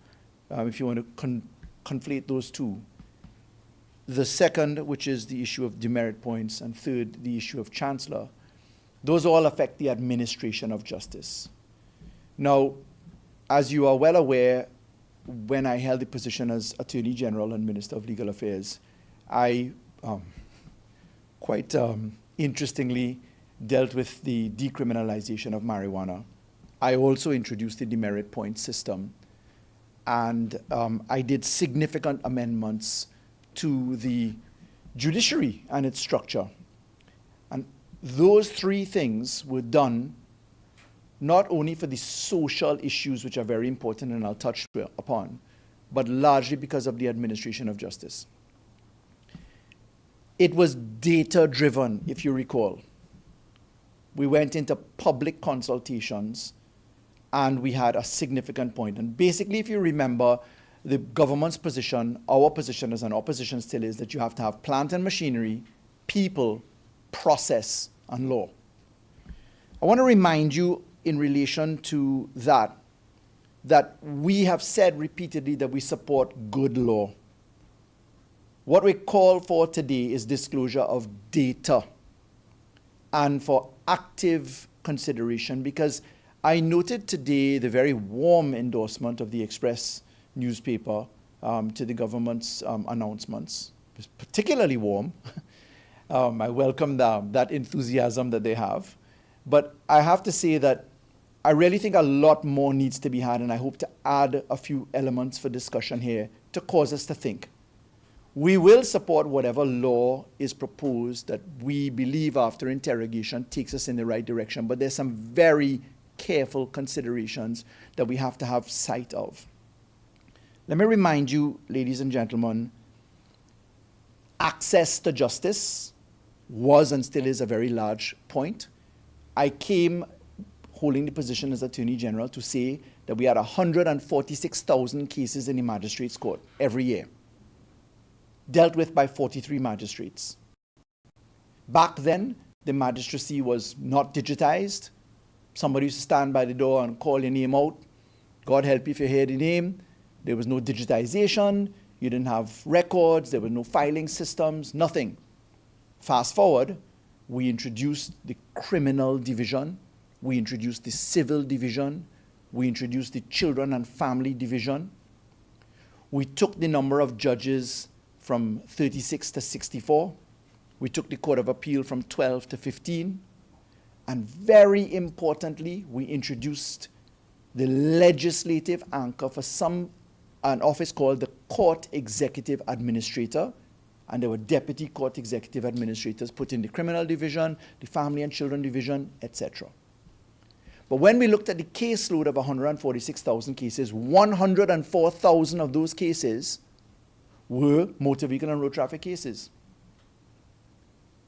if you want to conflate those two. The second, which is the issue of demerit points, and third, the issue of chancellor, those all affect the administration of justice. Now, as you are well aware, when I held the position as Attorney General and Minister of Legal Affairs, I quite interestingly dealt with the decriminalization of marijuana. I also introduced the demerit point system, and I did significant amendments to the judiciary and its structure. And those three things were done not only for the social issues, which are very important and I'll touch upon, but largely because of the administration of justice. It was data-driven, if you recall. We went into public consultations and we had a significant point. And basically, if you remember, the government's position, our position as an opposition still is that you have to have plant and machinery, people, process, and law. I want to remind you in relation to that we have said repeatedly that we support good law. What we call for today is disclosure of data and for active consideration, because I noted today the very warm endorsement of the Express newspaper to the government's announcements. It was particularly warm. I welcome that enthusiasm that they have. But I have to say that I really think a lot more needs to be had, and I hope to add a few elements for discussion here to cause us to think. We will support whatever law is proposed that we believe after interrogation takes us in the right direction, but there's some very careful considerations that we have to have sight of. Let me remind you, ladies and gentlemen, access to justice was and still is a very large point. I came holding the position as Attorney General to say that we had 146,000 cases in the Magistrates Court every year, dealt with by 43 magistrates. Back then, the magistracy was not digitized. Somebody used to stand by the door and call your name out. God help you if you hear the name. There was no digitization. You didn't have records. There were no filing systems, nothing. Fast forward, we introduced the criminal division. We introduced the civil division. We introduced the children and family division. We took the number of judges from 36 to 64. We took the Court of Appeal from 12 to 15. And very importantly, we introduced the legislative anchor for an office called the Court Executive Administrator. And there were deputy court executive administrators put in the criminal division, the family and children division, etc. But when we looked at the caseload of 146,000 cases, 104,000 of those cases were motor vehicle and road traffic cases.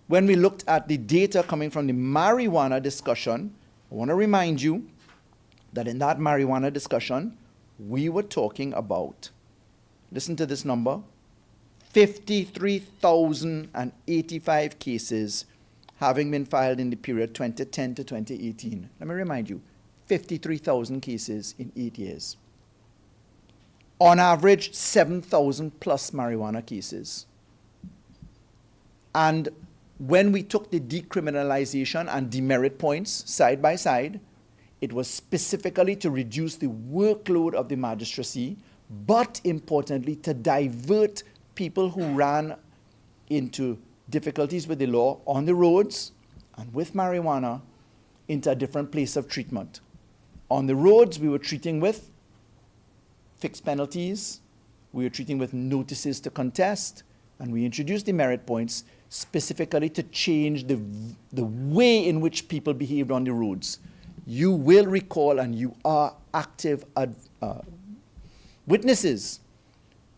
When we looked at the data coming from the marijuana discussion, I want to remind you that in that marijuana discussion, we were talking about, listen to this number, 53,085 cases having been filed in the period 2010 to 2018. Let me remind you, 53,000 cases in 8 years. On average, 7,000 plus marijuana cases. And when we took the decriminalization and demerit points side by side, it was specifically to reduce the workload of the magistracy, but importantly, to divert people who ran into difficulties with the law on the roads and with marijuana into a different place of treatment. On the roads, we were treating with fixed penalties, we are treating with notices to contest, and we introduced the merit points specifically to change the way in which people behaved on the roads. You will recall, and you are active witnesses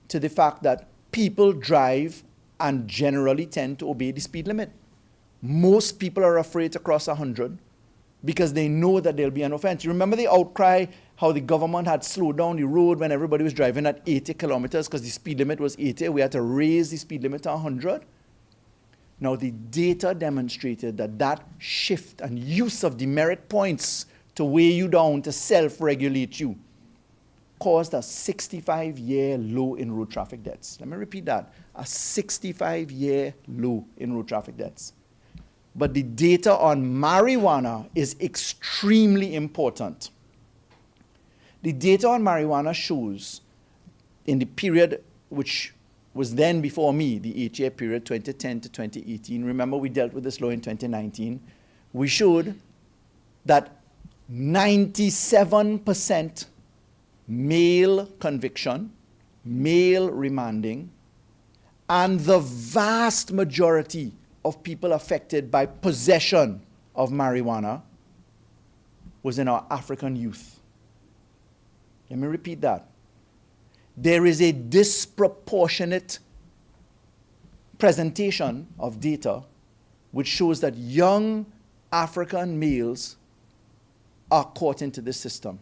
to the fact that people drive and generally tend to obey the speed limit. Most people are afraid to cross 100 because they know that there'll be an offense. You remember the outcry, how the government had slowed down the road when everybody was driving at 80 kilometers because the speed limit was 80. We had to raise the speed limit to 100. Now, the data demonstrated that that shift and use of demerit points to weigh you down, to self-regulate you, caused a 65-year low in road traffic deaths. Let me repeat that, a 65-year low in road traffic deaths. But the data on marijuana is extremely important. The data on marijuana shows in the period which was then before me, the 8-year period, 2010 to 2018. Remember, we dealt with this law in 2019. We showed that 97% male conviction, male remanding, and the vast majority of people affected by possession of marijuana was in our African youth. Let me repeat that. There is a disproportionate presentation of data which shows that young African males are caught into this system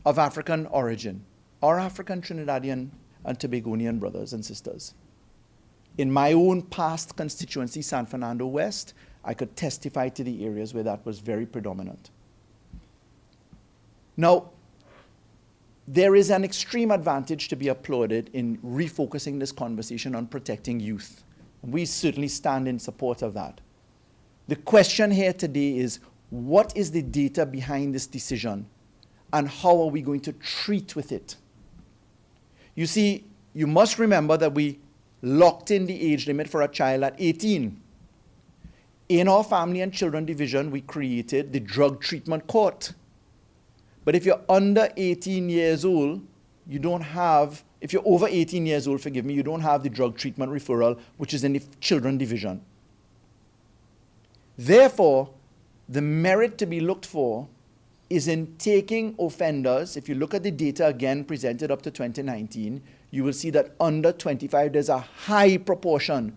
of African origin, or African Trinidadian and Tobagonian brothers and sisters. In my own past constituency, San Fernando West, I could testify to the areas where that was very predominant. Now, there is an extreme advantage to be applauded in refocusing this conversation on protecting youth. We certainly stand in support of that. The question here today is, what is the data behind this decision, and how are we going to treat with it? You see, you must remember that we locked in the age limit for a child at 18. In our Family and Children Division, we created the Drug Treatment Court. But if you're under 18 years old, you don't have, if you're over 18 years old, forgive me, you don't have the drug treatment referral, which is in the Children Division. Therefore, the merit to be looked for is in taking offenders. If you look at the data again presented up to 2019, you will see that under 25, there's a high proportion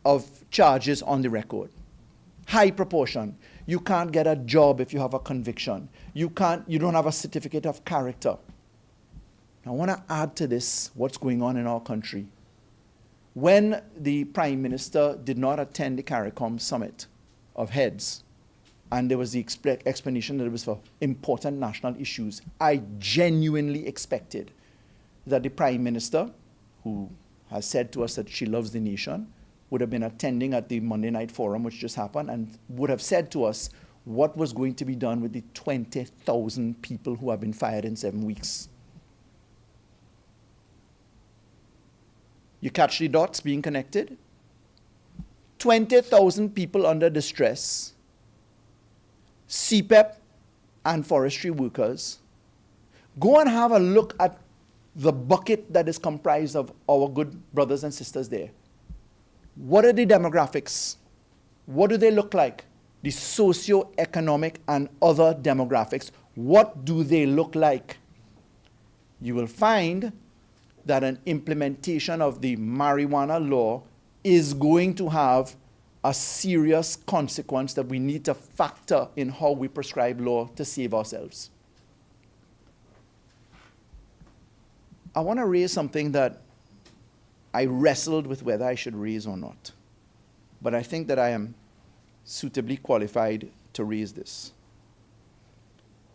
of charges on the record. High proportion. You can't get a job if you have a conviction. You don't have a certificate of character. I want to add to this what's going on in our country. When the Prime Minister did not attend the CARICOM Summit of Heads, and there was the explanation that it was for important national issues, I genuinely expected that the Prime Minister, who has said to us that she loves the nation, would have been attending at the Monday night forum, which just happened, and would have said to us what was going to be done with the 20,000 people who have been fired in 7 weeks. You catch the dots being connected? 20,000 people under distress, CPEP and forestry workers. Go and have a look at the bucket that is comprised of our good brothers and sisters there. What are the demographics? What do they look like? The socio-economic and other demographics. What do they look like? You will find that an implementation of the marijuana law is going to have a serious consequence that we need to factor in how we prescribe law to save ourselves. I want to raise something that I wrestled with whether I should raise or not. But I think that I am suitably qualified to raise this.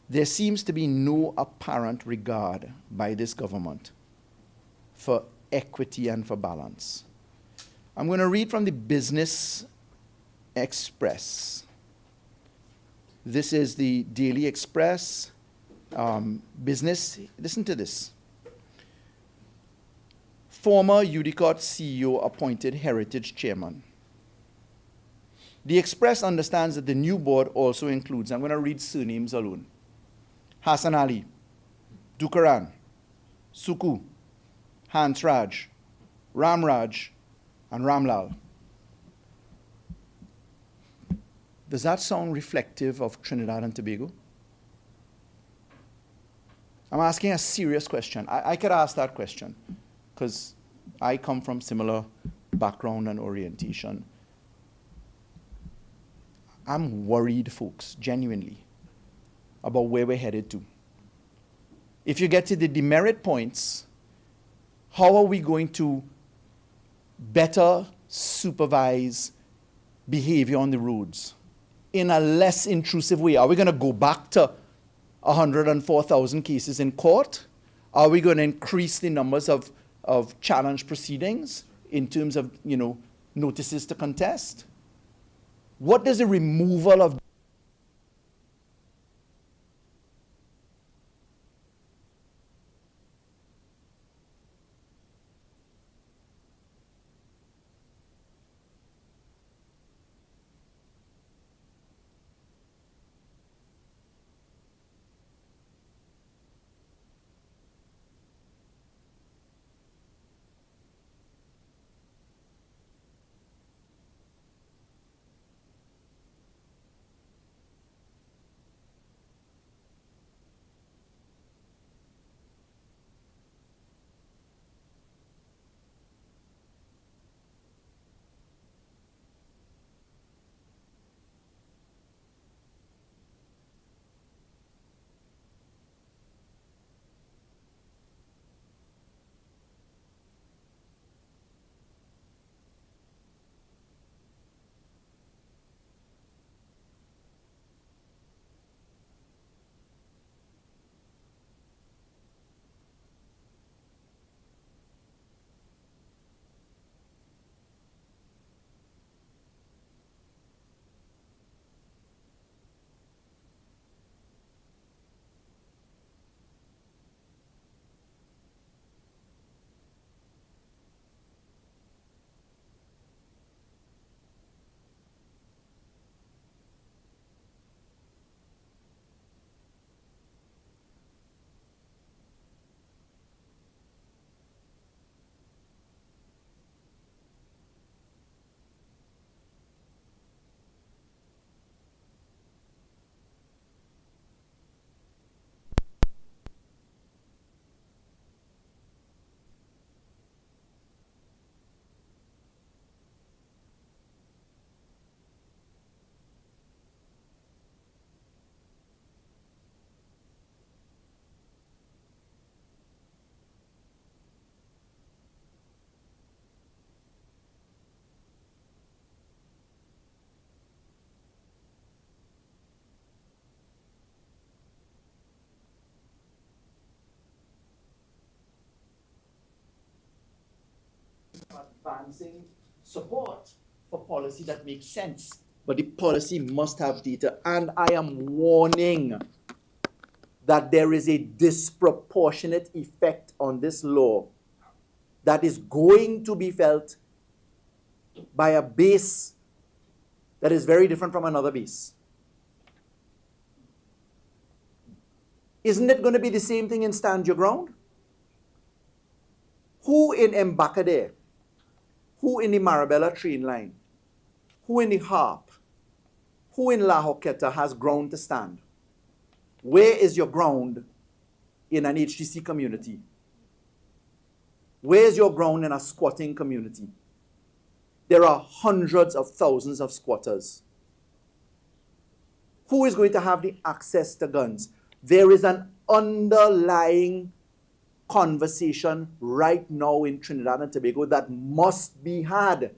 There seems to be no apparent regard by this government for equity and for balance. I'm going to read from the Business Express. This is the Daily Express. Business, listen to this. Former Udicot CEO appointed Heritage Chairman. The Express understands that the new board also includes, I'm going to read surnames alone, Hassan Ali, Dukaran, Suku, Hansraj, Ramraj, and Ramlal. Does that sound reflective of Trinidad and Tobago? I'm asking a serious question. I could ask that question because I come from similar background and orientation. I'm worried, folks, genuinely, about where we're headed to. If you get to the demerit points, how are we going to better supervise behavior on the roads in a less intrusive way? Are we going to go back to 104,000 cases in court? Are we going to increase the numbers of challenge proceedings in terms of, notices to contest? What does the removal of advancing support for policy that makes sense? But the policy must have data. And I am warning that there is a disproportionate effect on this law that is going to be felt by a base that is very different from another base. Isn't it going to be the same thing in Stand Your Ground? Who in Mbakade, who in the Marabella train line, who in the Harp, who in La Hoqueta has ground to stand? Where is your ground in an HTC community? Where is your ground in a squatting community? There are hundreds of thousands of squatters. Who is going to have the access to guns? There is an underlying conversation right now in Trinidad and Tobago that must be had.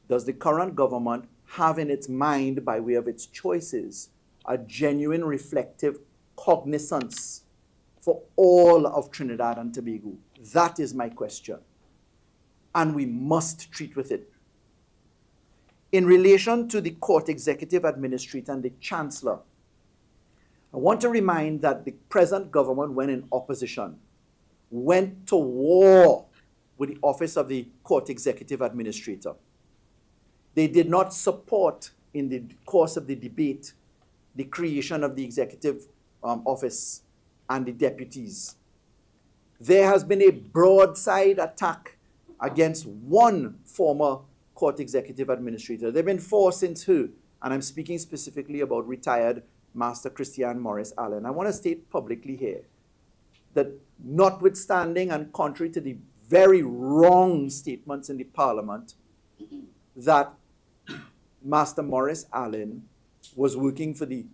Does the current government have in its mind, by way of its choices, a genuine reflective cognizance for all of Trinidad and Tobago? That is my question. And we must treat with it. In relation to the court executive administrator and the chancellor, I want to remind that the present government, when in opposition, went to war with the office of the court executive administrator. They did not support, in the course of the debate, the creation of the executive office and the deputies. There has been a broadside attack against one former court executive administrator. There have been four since her, and I'm speaking specifically about retired Master Christian Morris Allen. I want to state publicly here that notwithstanding and contrary to the very wrong statements in the Parliament that Master Morris Allen was working for the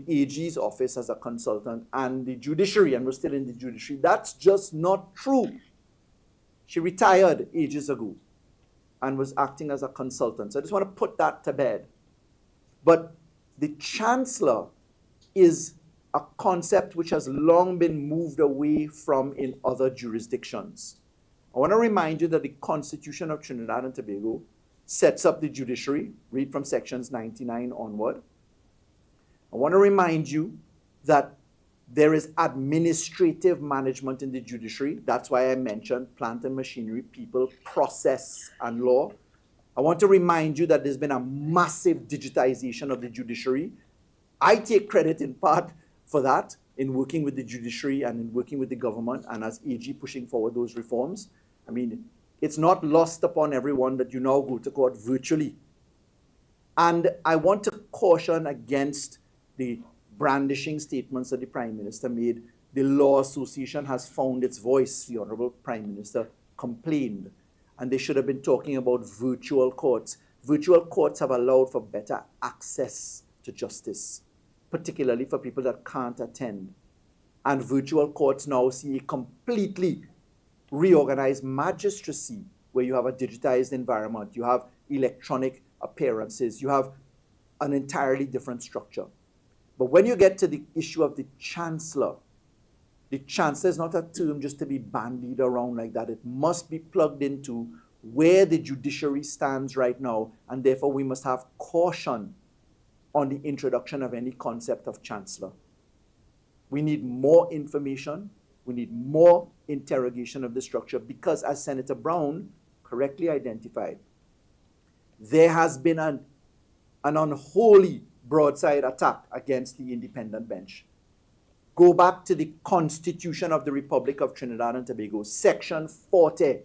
AG's office as a consultant and the judiciary and was still in the judiciary. That's just not true. She retired ages ago and was acting as a consultant. So I just want to put that to bed. But the Chancellor is a concept which has long been moved away from in other jurisdictions. I want to remind you that the Constitution of Trinidad and Tobago sets up the judiciary, read from sections 99 onward. I want to remind you that there is administrative management in the judiciary. That's why I mentioned plant and machinery, people, process, and law. I want to remind you that there's been a massive digitization of the judiciary. I take credit in part for that in working with the judiciary and in working with the government and as AG pushing forward those reforms. I mean, it's not lost upon everyone that you now go to court virtually. And I want to caution against the brandishing statements that the Prime Minister made. The Law Association has found its voice, the Honorable Prime Minister complained. And they should have been talking about virtual courts. Virtual courts have allowed for better access to justice, particularly for people that can't attend. And virtual courts now see a completely reorganized magistracy where you have a digitized environment, you have electronic appearances, you have an entirely different structure. But when you get to the issue of the Chancellor is not a term just to be bandied around like that. It must be plugged into where the judiciary stands right now, and therefore we must have caution on the introduction of any concept of Chancellor. We need more information. We need more interrogation of the structure because, as Senator Browne correctly identified, there has been an unholy broadside attack against the independent bench. Go back to the Constitution of the Republic of Trinidad and Tobago. Section 40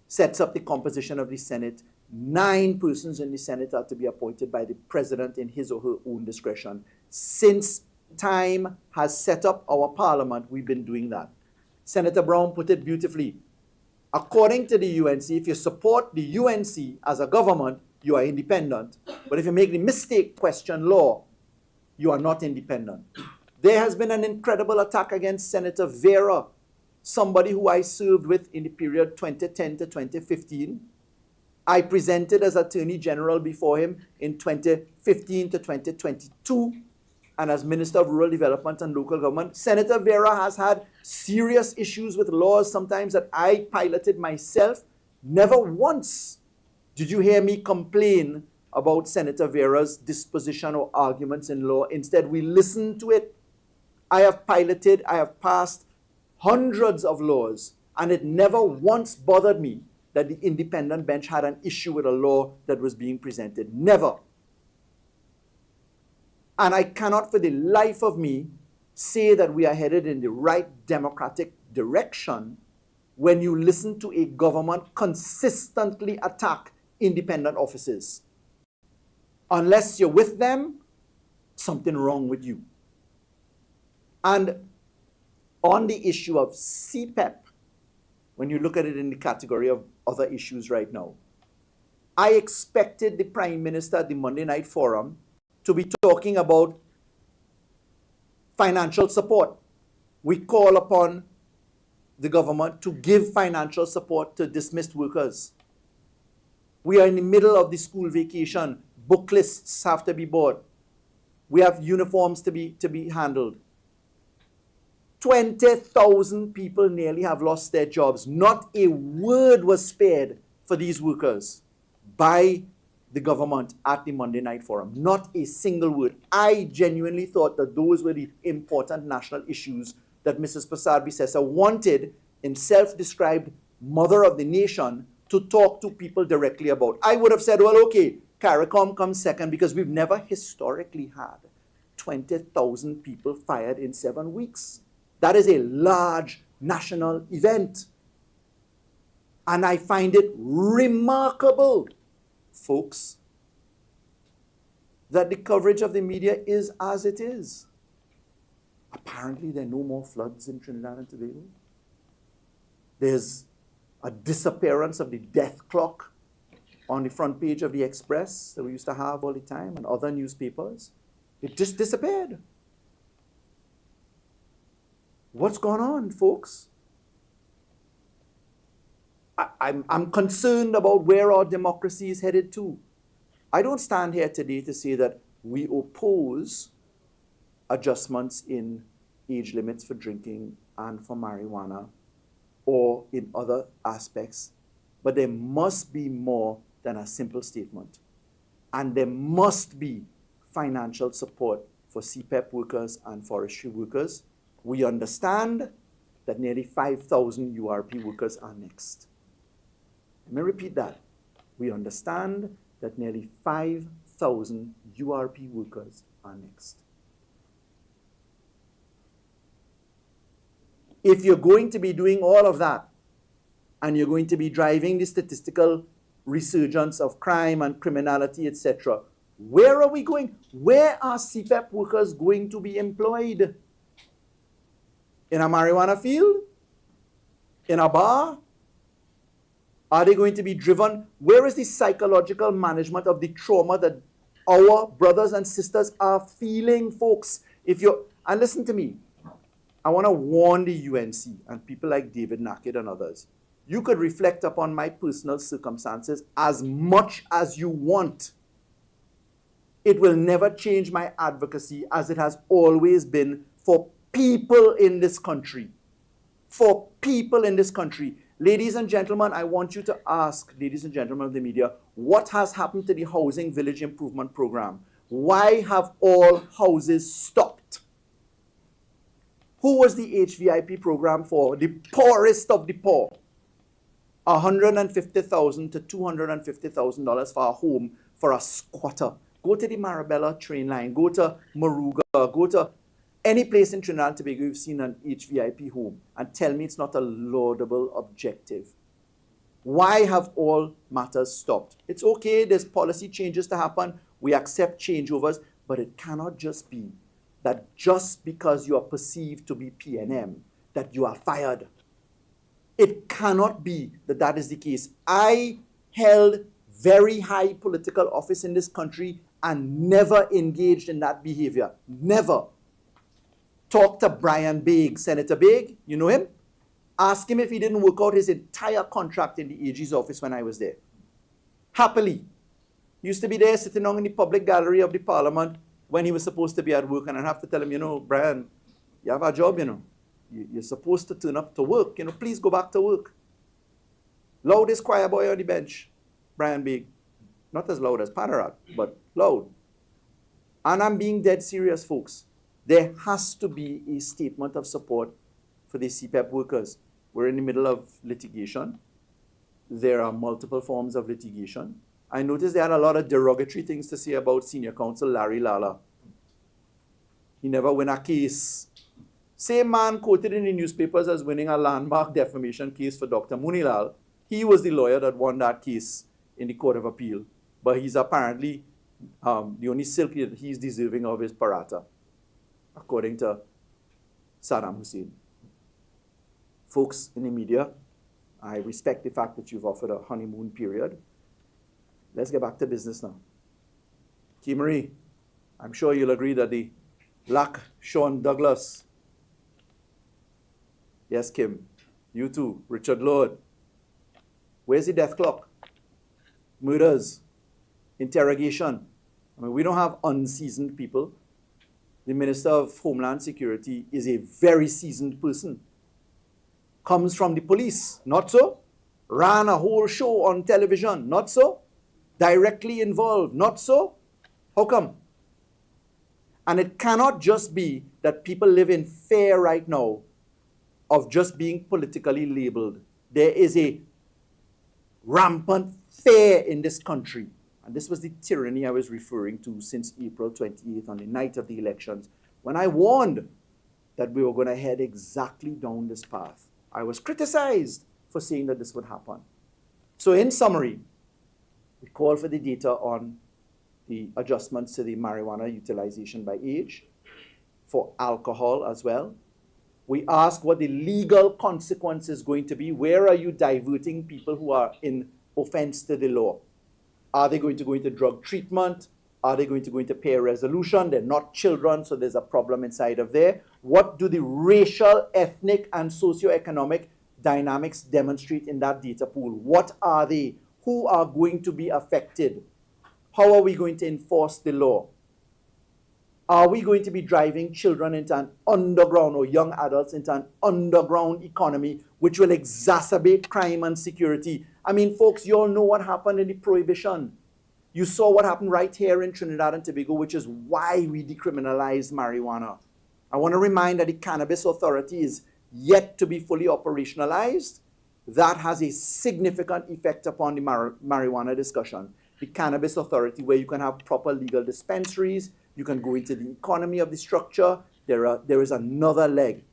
sets up the composition of the Senate. 9 persons in the Senate are to be appointed by the President in his or her own discretion. Since time has set up our Parliament, we've been doing that. Senator Browne put it beautifully. According to the UNC, if you support the UNC as a government, you are independent. But if you make the mistake question law, you are not independent. There has been an incredible attack against Senator Vera, somebody who I served with in the period 2010 to 2015. I presented as Attorney General before him in 2015 to 2022, and as Minister of Rural Development and Local Government. Senator Vera has had serious issues with laws, sometimes that I piloted myself. Never once did you hear me complain about Senator Vera's disposition or arguments in law. Instead, we listened to it. I have passed hundreds of laws, and it never once bothered me that the independent bench had an issue with a law that was being presented. Never. And I cannot for the life of me say that we are headed in the right democratic direction when you listen to a government consistently attack independent offices. Unless you're with them, something wrong with you. And on the issue of CPEP, when you look at it in the category of other issues right now, I expected the Prime Minister at the Monday Night Forum to be talking about financial support. We call upon the government to give financial support to dismissed workers. We are in the middle of the school vacation. Book lists have to be bought. We have uniforms to be handled. 20,000 people nearly have lost their jobs. Not a word was spared for these workers by the government at the Monday Night Forum. Not a single word. I genuinely thought that those were the important national issues that Mrs. Prasad Bisesa wanted, in self-described mother of the nation, to talk to people directly about. I would have said, well, okay, CARICOM comes second because we've never historically had 20,000 people fired in 7 weeks. That is a large national event. And I find it remarkable, folks, that the coverage of the media is as it is. Apparently, there are no more floods in Trinidad and Tobago. There's a disappearance of the death clock on the front page of the Express that we used to have all the time and other newspapers. It just disappeared. What's going on, folks? I'm concerned about where our democracy is headed to. I don't stand here today to say that we oppose adjustments in age limits for drinking and for marijuana or in other aspects, but there must be more than a simple statement. And there must be financial support for CPEP workers and forestry workers. We understand that nearly 5,000 URP workers are next. Let me repeat that. We understand that nearly 5,000 URP workers are next. If you're going to be doing all of that, and you're going to be driving the statistical resurgence of crime and criminality, etc., where are we going? Where are CPEP workers going to be employed? In a marijuana field? In a bar? Are they going to be driven? Where is the psychological management of the trauma that our brothers and sisters are feeling, folks? And listen to me, I want to warn the UNC and people like David Naked and others. You could reflect upon my personal circumstances as much as you want. It will never change my advocacy as it has always been for people in this country. For people in this country. Ladies and gentlemen, I want you to ask, ladies and gentlemen of the media, what has happened to the Housing Village Improvement Program? Why have all houses stopped? Who was the HVIP program for? The poorest of the poor. $150,000 to $250,000 for a home for a squatter. Go to the Marabella train line, go to Moruga, go to any place in Trinidad and Tobago you've seen an HVIP home, and tell me it's not a laudable objective. Why have all matters stopped? It's okay, there's policy changes to happen, we accept changeovers, but it cannot just be that just because you are perceived to be PNM, that you are fired. It cannot be that that is the case. I held very high political office in this country and never engaged in that behavior. Never. Talk to Brian Baig, Senator Baig, you know him? Ask him if he didn't work out his entire contract in the AG's office when I was there. Happily. He used to be there sitting down in the public gallery of the parliament when he was supposed to be at work, and I'd have to tell him, you know, Brian, you have a job, you know. You're supposed to turn up to work, you know, please go back to work. Loudest choir boy on the bench, Brian Baig. Not as loud as Panarat, but loud. And I'm being dead serious, folks. There has to be a statement of support for the CPEP workers. We're in the middle of litigation. There are multiple forms of litigation. I noticed they had a lot of derogatory things to say about Senior Counsel Larry Lala. He never won a case. Same man quoted in the newspapers as winning a landmark defamation case for Dr. Munilal. He was the lawyer that won that case in the Court of Appeal. But he's apparently the only silk that he's deserving of is Parata, according to Saddam Hussein. Folks in the media, I respect the fact that you've offered a honeymoon period. Let's get back to business now. Amery, I'm sure you'll agree that the Black Sean Douglas, yes, Kim, you too, Richard Lord, where's the death clock? Murders, interrogation. I mean, we don't have unseasoned people. The Minister of Homeland Security is a very seasoned person. Comes from the police, not so? Ran a whole show on television, not so? Directly involved, not so? How come? And it cannot just be that people live in fear right now of just being politically labeled. There is a rampant fear in this country. And this was the tyranny I was referring to since April 28th, on the night of the elections, when I warned that we were going to head exactly down this path. I was criticized for saying that this would happen. So in summary, we call for the data on the adjustments to the marijuana utilization by age, for alcohol as well. We ask what the legal consequence is going to be. Where are you diverting people who are in offense to the law? Are they going to go into drug treatment? Are they going to go into peer resolution? They're not children, so there's a problem inside of there. What do the racial, ethnic, and socioeconomic dynamics demonstrate in that data pool? What are they? Who are going to be affected? How are we going to enforce the law? Are we going to be driving children into an underground, or young adults into an underground economy which will exacerbate crime and security? I mean, folks, you all know what happened in the Prohibition. You saw what happened right here in Trinidad and Tobago, which is why we decriminalized marijuana. I want to remind that the Cannabis Authority is yet to be fully operationalized. That has a significant effect upon the marijuana discussion. The Cannabis Authority, where you can have proper legal dispensaries, you can go into the economy of the structure. There is another leg.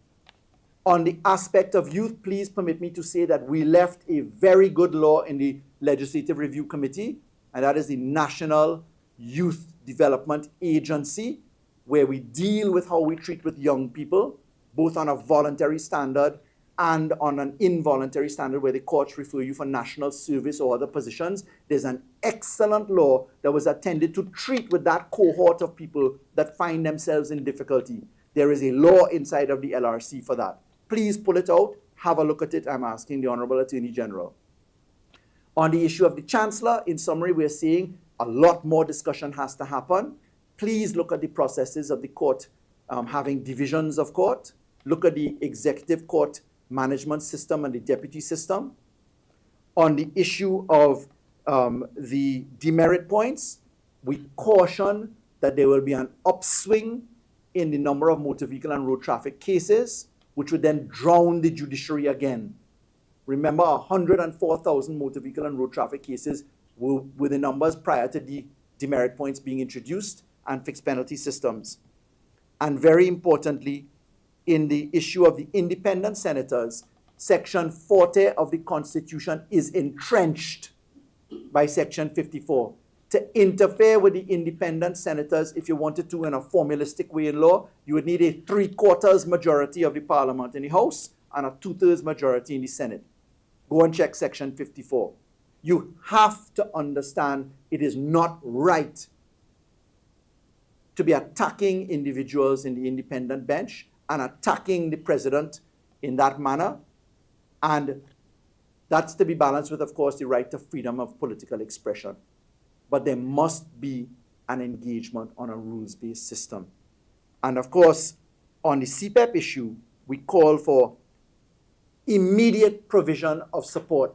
On the aspect of youth, please permit me to say that we left a very good law in the Legislative Review Committee, and that is the National Youth Development Agency, where we deal with how we treat with young people, both on a voluntary standard and on an involuntary standard where the courts refer you for national service or other positions. There's an excellent law that was intended to treat with that cohort of people that find themselves in difficulty. There is a law inside of the LRC for that. Please pull it out, have a look at it. I'm asking the Honorable Attorney General. On the issue of the Chancellor, in summary, we're saying a lot more discussion has to happen. Please look at the processes of the court having divisions of court. Look at the executive court management system and the deputy system. On the issue of the demerit points, we caution that there will be an upswing in the number of motor vehicle and road traffic cases, which would then drown the judiciary again. Remember, 104,000 motor vehicle and road traffic cases were the numbers prior to the demerit points being introduced and fixed penalty systems. And very importantly, in the issue of the independent senators, Section 40 of the Constitution is entrenched by Section 54. To interfere with the independent senators, if you wanted to in a formalistic way in law, you would need a 3/4 majority of the parliament in the House and a 2/3 majority in the Senate. Go and check Section 54. You have to understand it is not right to be attacking individuals in the independent bench and attacking the president in that manner. And that's to be balanced with, of course, the right to freedom of political expression. But there must be an engagement on a rules-based system. And of course, on the CPEP issue, we call for immediate provision of support.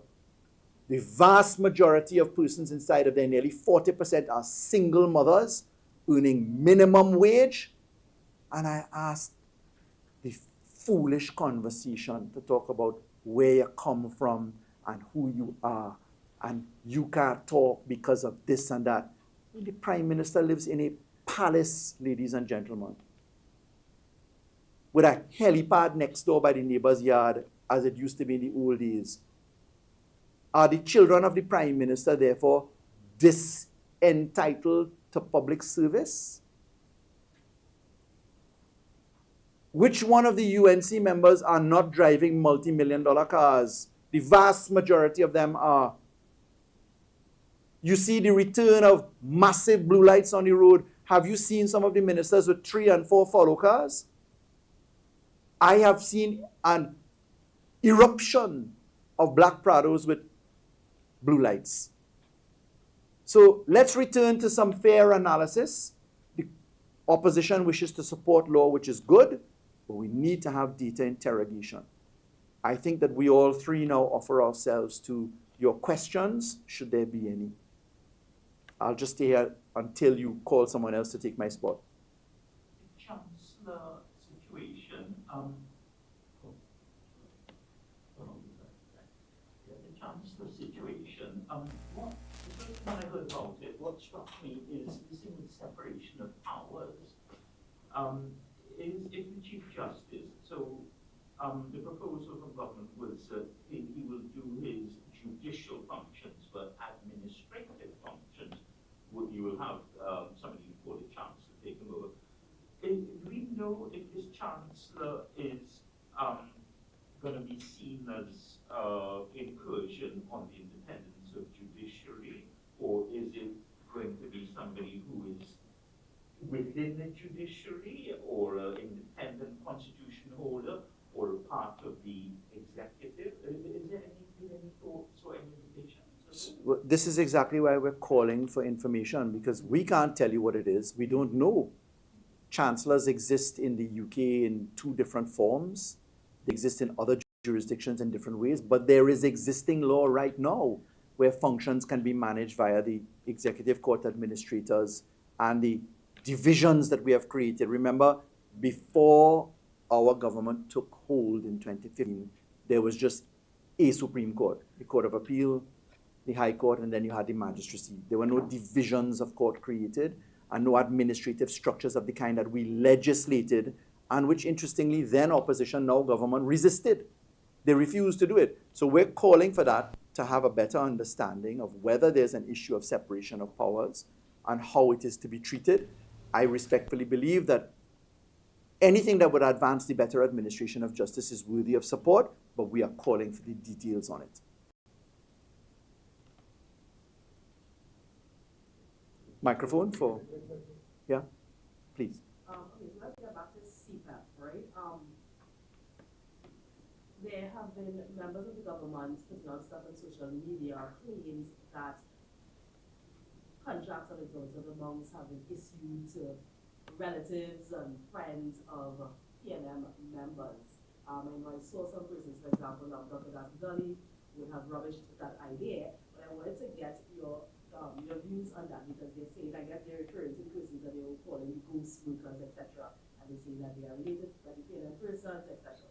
The vast majority of persons inside of there, nearly 40%, are single mothers earning minimum wage. And I ask the foolish conversation to talk about where you come from and who you are, and you can't talk because of this and that. The Prime Minister lives in a palace, ladies and gentlemen, with a helipad next door by the neighbor's yard, as it used to be in the old days. Are the children of the Prime Minister, therefore, disentitled to public service? Which one of the UNC members are not driving multi-million-dollar cars? The vast majority of them are. You see the return of massive blue lights on the road. Have you seen some of the ministers with 3 and 4 follow cars? I have seen an eruption of black Prados with blue lights. So let's return to some fair analysis. The opposition wishes to support law, which is good, but we need to have data interrogation. I think that we all three now offer ourselves to your questions, should there be any. I'll just stay here until you call someone else to take my spot. The Chancellor situation, the Chancellor situation, the first time I heard about it, what struck me is this thing with separation of powers. Is the Chief Justice, so the proposal from government was that he will do his judicial functions, but administrative functions, you will have somebody you call a chancellor take him over. Do we know if this chancellor is going to be seen as incursion on the independence of judiciary, or is it going to be somebody who is within the judiciary, or an independent constitution holder, or a part of the executive? Is there any thoughts or any indications? Well, this is exactly why we're calling for information, because we can't tell you what it is. We don't know. Chancellors exist in the UK in two different forms. They exist in other jurisdictions in different ways, but there is existing law right now where functions can be managed via the executive court administrators and the divisions that we have created. Remember, before our government took hold in 2015, there was just a Supreme Court, the Court of Appeal, the High Court, and then you had the magistracy. There were no divisions of court created and no administrative structures of the kind that we legislated, and which, interestingly, then opposition, now government, resisted. They refused to do it. So we're calling for that, to have a better understanding of whether there's an issue of separation of powers and how it is to be treated. I respectfully believe that anything that would advance the better administration of justice is worthy of support, but we are calling for the details on it. Microphone for, yeah, please. Okay, so let's get back to CPAP, right? There have been members of the government putting out stuff on social media claims that contracts of exorbitant amounts have been issued to relatives and friends of PNM members. And I saw some persons, for example, now Dr. Gully would have rubbished that idea, but I wanted to get your views on that, because they're saying, I guess they're referring to persons that they were calling ghost workers, etc. And they say that they are related to the PNM persons, etc.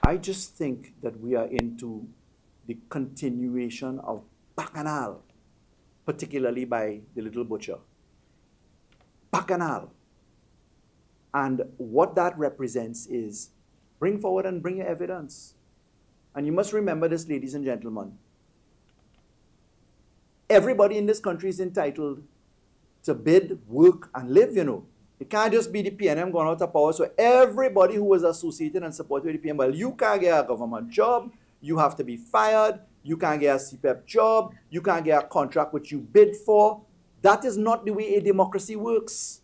I just think that we are into the continuation of bacchanal, particularly by the little butcher. Bacchanal. And what that represents is bring forward and bring your evidence. And you must remember this, ladies and gentlemen. Everybody in this country is entitled to bid, work, and live, you know. It can't just be the PNM going out of power. So everybody who was associated and supported with the PNM, well, you can't get a government job, you have to be fired, you can't get a CPEP job, you can't get a contract which you bid for. That is not the way a democracy works.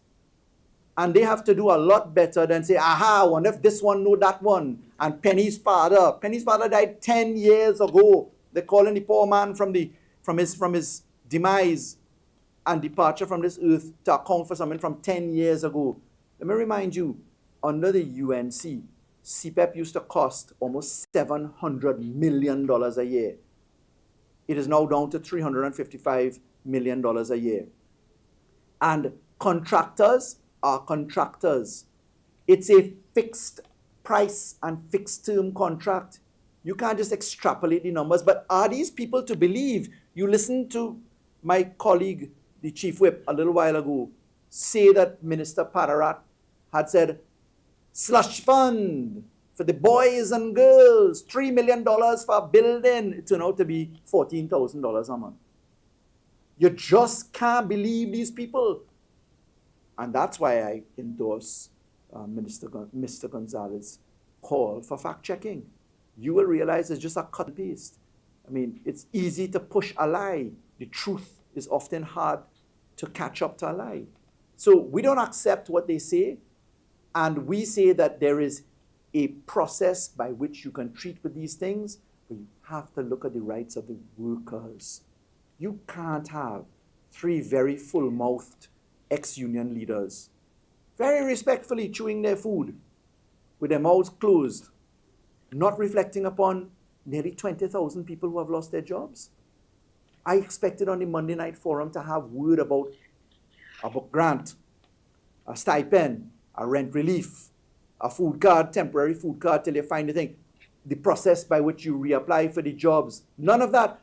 And they have to do a lot better than say, aha, I wonder if this one know that one. And Penny's father died 10 years ago. They're calling the poor man from his demise and departure from this earth to account for something from 10 years ago. Let me remind you, under the UNC, CPEP used to cost almost $700 million a year. It is now down to $355 million a year. And contractors are contractors. It's a fixed price and fixed term contract. You can't just extrapolate the numbers. But are these people to believe? You listened to my colleague, the Chief Whip, a little while ago, say that Minister Padarat had said, slush fund for the boys and girls, $3 million for a building. It turned out to be $14,000 a month. You just can't believe these people. And that's why I endorse Mr. Gonzalez's call for fact-checking. You will realize it's just a cut and paste. I mean, it's easy to push a lie. The truth is often hard to catch up to a lie. So we don't accept what they say, and we say that there is a process by which you can treat with these things, but you have to look at the rights of the workers. You can't have three very full-mouthed ex-union leaders very respectfully chewing their food with their mouths closed, not reflecting upon nearly 20,000 people who have lost their jobs. I expected on the Monday night forum to have word about a book grant, a stipend, a rent relief, a food card, temporary food card till you find the thing, the process by which you reapply for the jobs. None of that.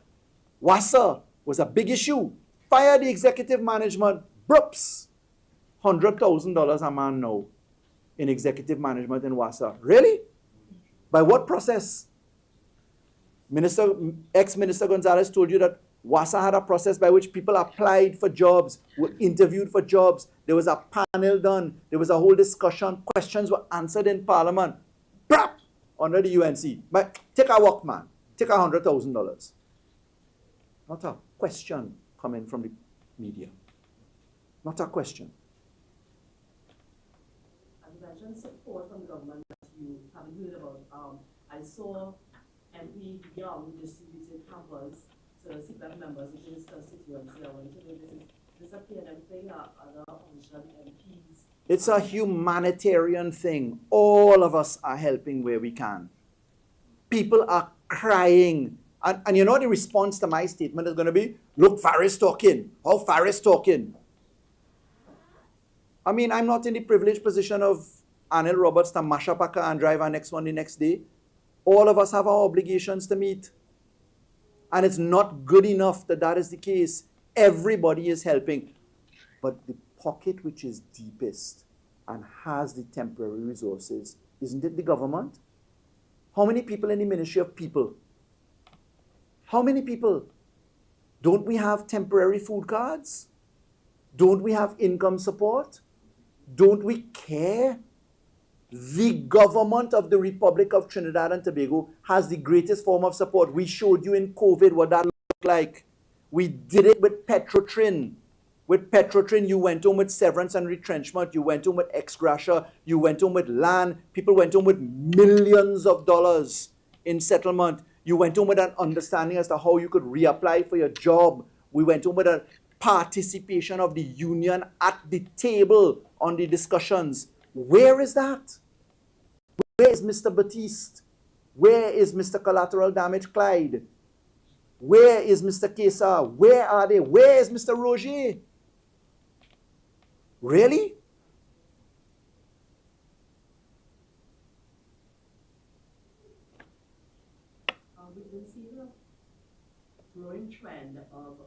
WASA was a big issue. Fire the executive management. Broops. $100,000 a man now in executive management in WASA. Really? By what process? Ex-Minister Gonzalez told you that WASA had a process by which people applied for jobs, were interviewed for jobs. There was a panel done. There was a whole discussion. Questions were answered in Parliament. Brap! Under the UNC. But take a walk, man. Take $100,000. Not a question coming from the media. Not a question. And you mentioned support from the government that you haven't heard about. I saw MP Young distributed hampers to CPF members within his constituency. I want to know if this a PNM thing or other opposition MPs? It's a humanitarian thing. All of us are helping where we can. People are crying. And you know the response to my statement is going to be, look, Faris talking. How Faris talking? I mean, I'm not in the privileged position of Anil Roberts to mash up a car and drive our next one the next day. All of us have our obligations to meet. And it's not good enough that that is the case. Everybody is helping. But the pocket which is deepest and has the temporary resources, isn't it the government? How many people in the Ministry of People? How many people? Don't we have temporary food cards? Don't we have income support? Don't we care? The government of the Republic of Trinidad and Tobago has the greatest form of support. We showed you in COVID what that looked like. We did it with Petrotrin. With Petrotrin, you went home with severance and retrenchment. You went home with ex gratia. You went home with land. People went home with millions of dollars in settlement. You went home with an understanding as to how you could reapply for your job. We went home with a participation of the union at the table on the discussions. Where is that? Where is Mr. Batiste? Where is Mr. Collateral Damage Clyde? Where is Mr. Kesar? Where are they? Where is Mr. Roger? Really? We've been seeing a growing trend of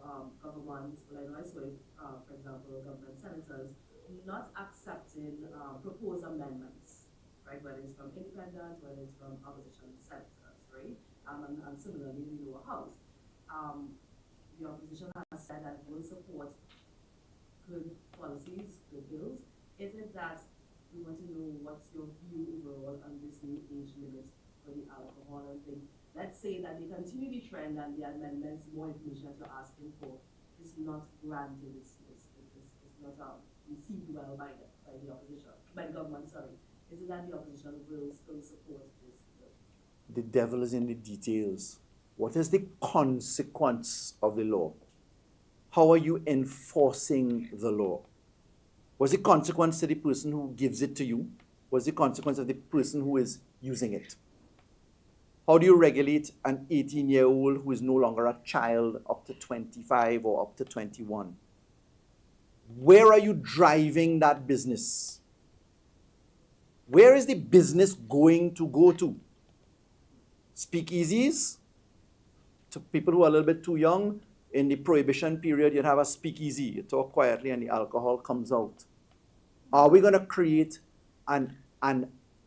government, like I saw it, for example, government senators not accepting proposed amendments, right? Whether it's from independents, whether it's from opposition senators, right? And similarly in the lower house. The opposition has said that it will support good policies, good bills. Is it that we want to know what's your view overall on this new age limit for the alcohol and thing? Let's say that they continue the trend and the amendments, more information that you're asking for, is not granted, it's not received well by the opposition, by the government, sorry. Is it that the opposition will still support this bill? The devil is in the details. What is the consequence of the law? How are you enforcing the law? What's the consequence to the person who gives it to you? What's the consequence of the person who is using it? How do you regulate an 18-year-old who is no longer a child up to 25 or up to 21? Where are you driving that business? Where is the business going to go to? Speakeasies? To people who are a little bit too young, in the prohibition period, you'd have a speakeasy. You talk quietly and the alcohol comes out. Are we going to create an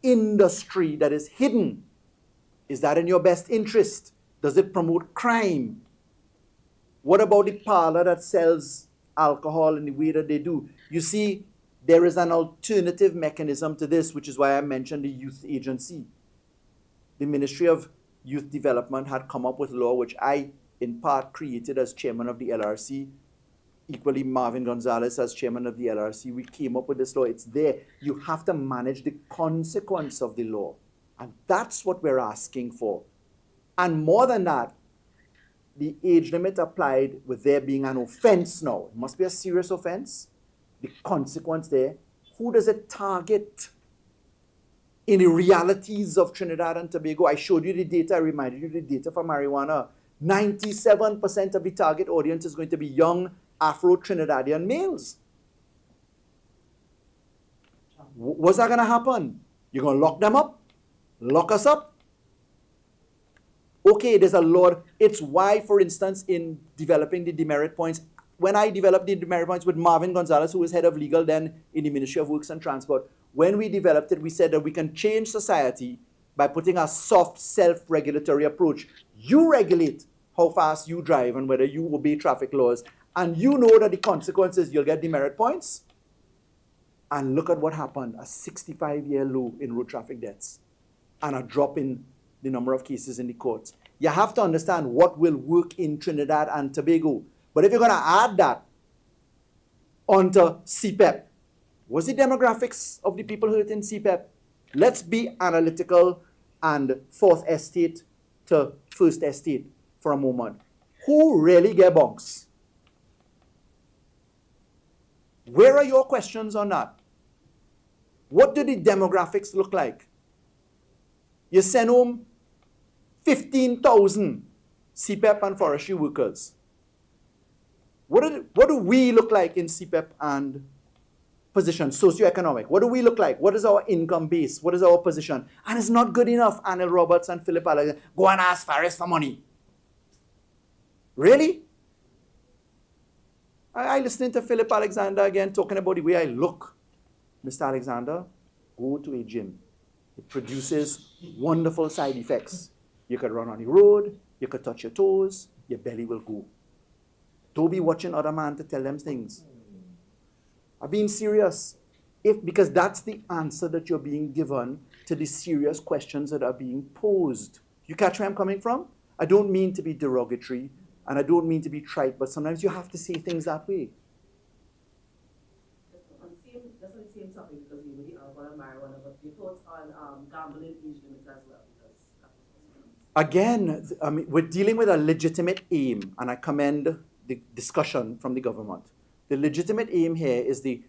industry that is hidden? Is that in your best interest? Does it promote crime? What about the parlor that sells alcohol in the way that they do? You see, there is an alternative mechanism to this, which is why I mentioned the youth agency. The Ministry of Youth Development had come up with a law which I, in part, created as chairman of the LRC. Equally, Marvin Gonzalez as chairman of the LRC. We came up with this law. It's there. You have to manage the consequence of the law. And that's what we're asking for. And more than that, the age limit applied with there being an offense now. It must be a serious offense. The consequence there, who does it target? In the realities of Trinidad and Tobago, I showed you the data, I reminded you the data for marijuana. 97% of the target audience is going to be young Afro-Trinidadian males. What's that going to happen? You're going to lock them up? Lock us up? Okay, there's a lot. It's why, for instance, in developing the demerit points, when I developed the demerit points with Marvin Gonzalez, who was head of legal then in the Ministry of Works and Transport, when we developed it, we said that we can change society by putting a soft self-regulatory approach. You regulate how fast you drive and whether you obey traffic laws, and you know that the consequences, you'll get demerit points. And look at what happened, a 65-year low in road traffic deaths and a drop in the number of cases in the courts. You have to understand what will work in Trinidad and Tobago. But if you're going to add that onto CPEP, what's the demographics of the people hurt in CPEP? Let's be analytical and fourth estate to first estate for a moment. Who really get bonks? Where are your questions on that? What do the demographics look like? You send home 15,000 CPEP and forestry workers. What do we look like in CPEP and position, socioeconomic? What do we look like? What is our income base? What is our position? And it's not good enough, Anil Roberts and Philip Alexander. Go and ask Faris for money. Really? I listening to Philip Alexander again talking about the way I look. Mr. Alexander, go to a gym. It produces wonderful side effects. You could run on the road, you could touch your toes, your belly will go. Don't be watching other man to tell them things. I'm being serious. Because that's the answer that you're being given to the serious questions that are being posed. You catch where I'm coming from? I don't mean to be derogatory, and I don't mean to be trite, but sometimes you have to say things that way. That's on the same topic because we were the alcohol and marijuana, but your thoughts on gambling age limits as well? Because that was Again, I mean, we're dealing with a legitimate aim, and I commend the discussion from the government. The legitimate aim here is the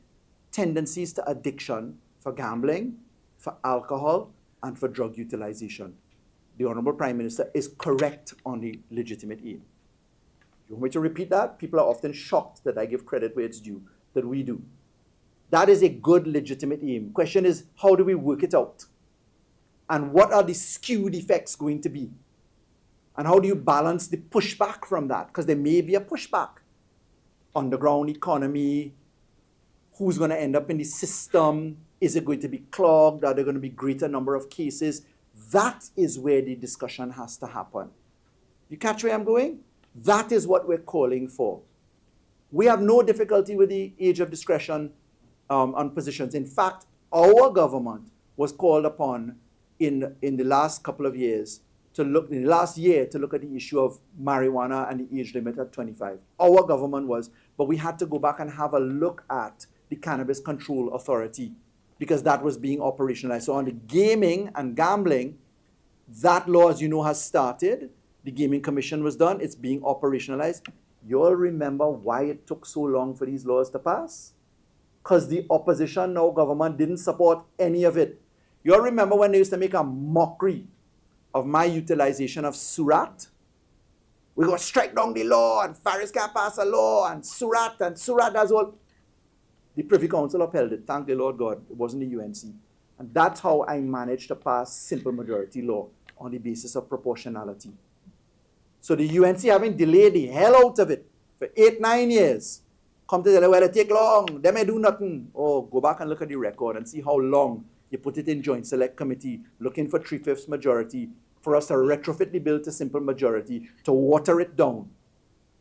tendencies to addiction for gambling, for alcohol, and for drug utilization. The Honorable Prime Minister is correct on the legitimate aim. You want me to repeat that? People are often shocked that I give credit where it's due, that we do. That is a good legitimate aim. Question is, how do we work it out? And what are the skewed effects going to be? And how do you balance the pushback from that? Because there may be a pushback. Underground economy, who's going to end up in the system? Is it going to be clogged? Are there going to be greater number of cases? That is where the discussion has to happen. You catch where I'm going? That is what we're calling for. We have no difficulty with the age of discretion on positions. In fact, our government was called upon in the last couple of years in the last year to look at the issue of marijuana and the age limit at 25. Our government was, but we had to go back and have a look at the Cannabis Control Authority because that was being operationalized. So on the gaming and gambling, that law, as you know, has started. The Gaming Commission was done. It's being operationalized. You all remember why it took so long for these laws to pass? Because the opposition, now government, didn't support any of it. You all remember when they used to make a mockery of my utilization of Surat? We got to strike down the law, and Faris can't pass a law, and Surat, that's all. The Privy Council upheld it, thank the Lord God. It wasn't the UNC. And that's how I managed to pass simple majority law on the basis of proportionality. So the UNC having delayed the hell out of it for 8-9 years, come to tell you, well, it take long, they may do nothing. Oh, go back and look at the record and see how long you put it in Joint Select Committee, looking for 3/5 majority, for us to retrofit the bill to simple majority, to water it down.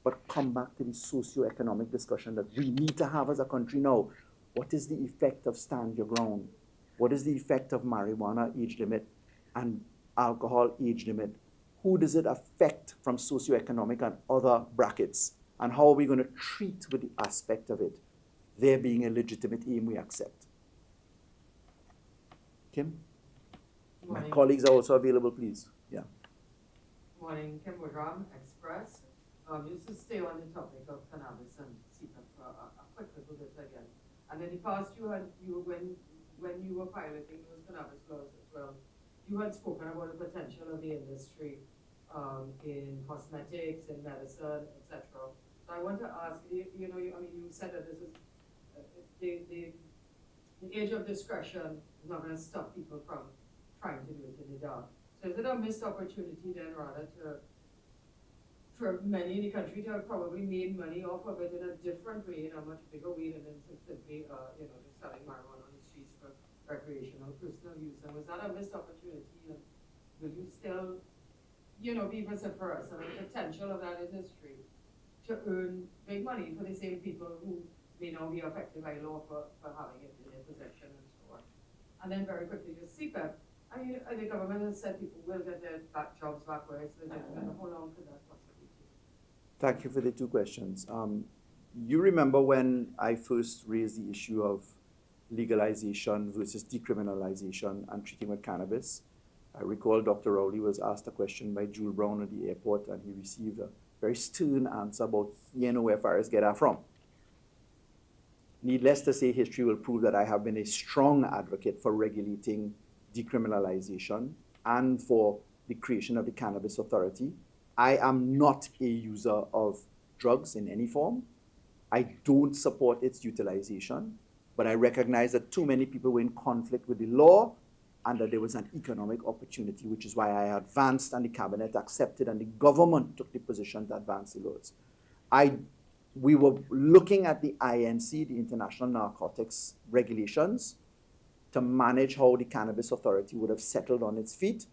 But come back to the socio-economic discussion that we need to have as a country now. What is the effect of stand your ground? What is the effect of marijuana age limit and alcohol age limit? Who does it affect from socio-economic and other brackets? And how are we going to treat with the aspect of it? There being a legitimate aim we accept. Kim? My colleagues are also available, please. Yeah. Morning, Kim Woodrum, Express. Just to stay on the topic of cannabis and CPEP for a quick little bit again. And in the past, when you were piloting those cannabis laws as well, you had spoken about the potential of the industry in cosmetics, in medicine, etc. So I want to ask, you said that this is the age of discretion is not going to stop people from trying to do it in the dark. So is it a missed opportunity then, rather, for many in the country to have probably made money off of it in a different way, in a much bigger way than simply, just selling marijuana on the streets for recreational, personal use? And was that a missed opportunity? will you still, you know, be vociferous on the potential of that industry to earn big money for the same people who may now be affected by law for having it in their possession and so on? And then very quickly, just CPAP. I mean, the government has said people will get their jobs back where it's legitimate. How long could that possibly take? Thank you for the two questions. You remember when I first raised the issue of legalization versus decriminalization and treating with cannabis? I recall Dr. Rowley was asked a question by Jules Browne at the airport, and he received a very stern answer about, you know, where Faris get that from. Needless to say, history will prove that I have been a strong advocate for regulating decriminalization and for the creation of the Cannabis Authority. I am not a user of drugs in any form. I don't support its utilization, but I recognize that too many people were in conflict with the law and that there was an economic opportunity, which is why I advanced and the cabinet accepted and the government took the position to advance the laws. We were looking at the INC, the International Narcotics Regulations, to manage how the Cannabis Authority would have settled on its feet.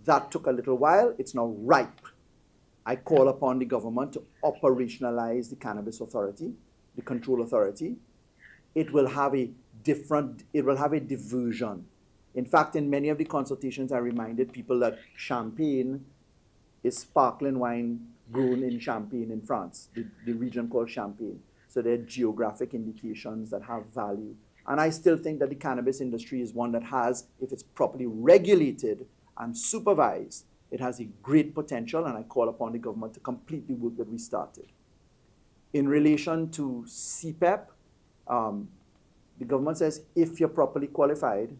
That took a little while. It's now ripe. I call upon the government to operationalize the Cannabis Authority, the Control Authority. It will have a diversion. In fact, in many of the consultations, I reminded people that champagne is sparkling wine grown in Champagne in France, the region called Champagne. So there are geographic indications that have value. And I still think that the cannabis industry is one that has, if it's properly regulated and supervised, it has a great potential, and I call upon the government to complete the work that we started. In relation to CPEP, the government says if you're properly qualified,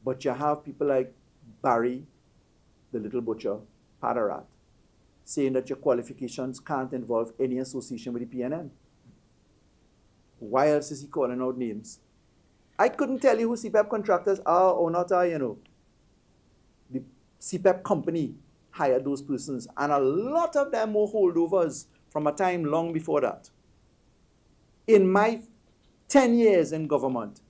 but you have people like Barry, the little butcher, Padarat, saying that your qualifications can't involve any association with the PNM. Why else is he calling out names? I couldn't tell you who CPEP contractors are or not are, you know. The CPEP company hired those persons, and a lot of them were holdovers from a time long before that. In my 10 years in government,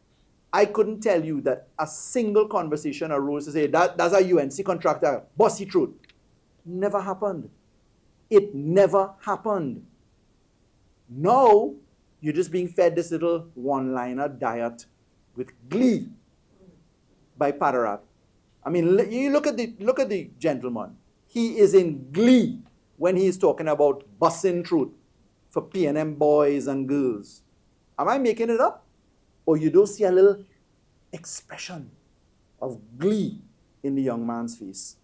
I couldn't tell you that a single conversation arose to say, that's a UNC contractor, bossy truth. Never happened. It never happened. Now, you're just being fed this little one-liner diet with glee by Padarat. I mean, you look at the gentleman. He is in glee when he is talking about busing truth for PNM boys and girls. Am I making it up? Or you don't see a little expression of glee in the young man's face?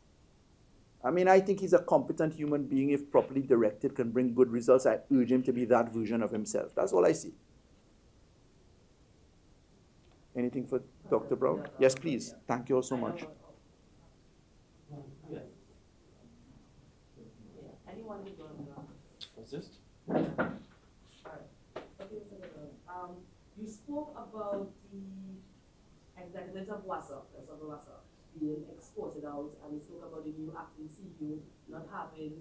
I mean, I think he's a competent human being. If properly directed, can bring good results. I urge him to be that version of himself. That's all I see. Anything for Dr. Browne? Yes, please. Thank you all so much. Anyone who's going to What's this? you spoke about the executives of WASA, being exported out, and you spoke about the new acting CEO not having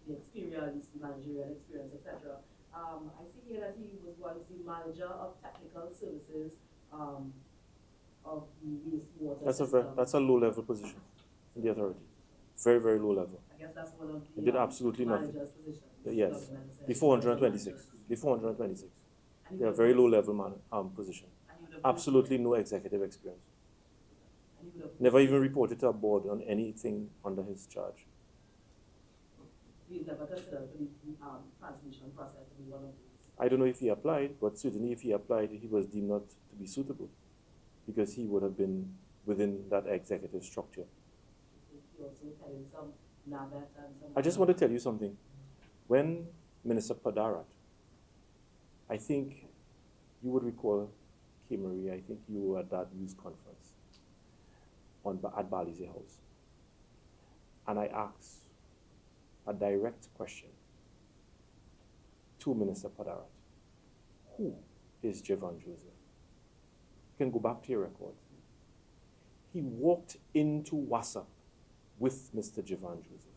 the experience, the managerial experience, etc. I see here that he was once the manager of technical services of the wastewater system. That's a low-level position in the authority. Very, very low level. I guess that's one of the He did absolutely nothing. positions. Yes, the 426. The 426. They are very low-level position. Absolutely no executive experience. Never even reported to a board on anything under his charge. He's never considered for the transmission process to be one of these. I don't know if he applied, but certainly if he applied, he was deemed not to be suitable because he would have been within that executive structure. I just want to tell you something. When Minister Padarat, I think you would recall, Amery, I think you were at that news conference at Balize House. And I asked a direct question to Minister Padarat. Who is Javon Joseph? You can go back to your record. He walked into WASA with Mr. Javon Joseph.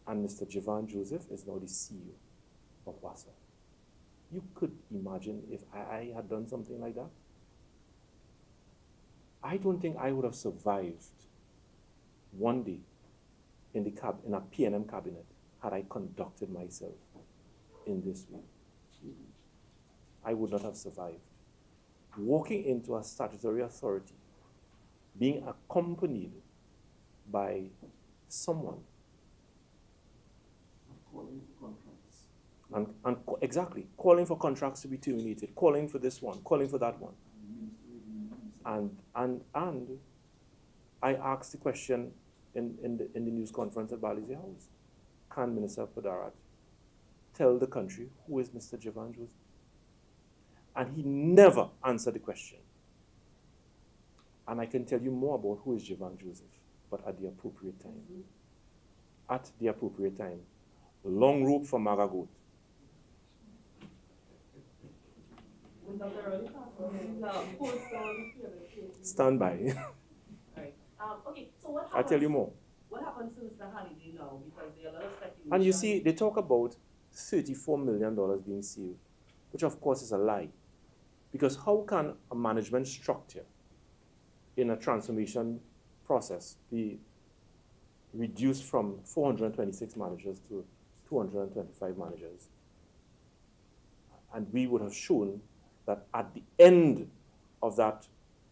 And Mr. Javon Joseph is now the CEO of WASA. You could imagine if I had done something like that. I don't think I would have survived one day in a PNM cabinet had I conducted myself in this way. I would not have survived. Walking into a statutory authority, being accompanied by someone. Calling for contracts. Exactly, calling for contracts to be terminated, calling for this one, calling for that one. And I asked the question in the news conference at Balizi House, can Minister Padarat tell the country who is Mr. Jivan Joseph? And he never answered the question. And I can tell you more about who is Jivan Joseph, but at the appropriate time. At the appropriate time. Long rope for Magagot. Stand by. Right. Okay, so what happens? I'll tell you more. What happens to Mr. Holiday now? Because there are a lot of speculation. And you see, they talk about $34 million being saved, which of course is a lie. Because how can a management structure in a transformation process be reduced from 426 managers to 225 managers? And we would have shown that at the end of that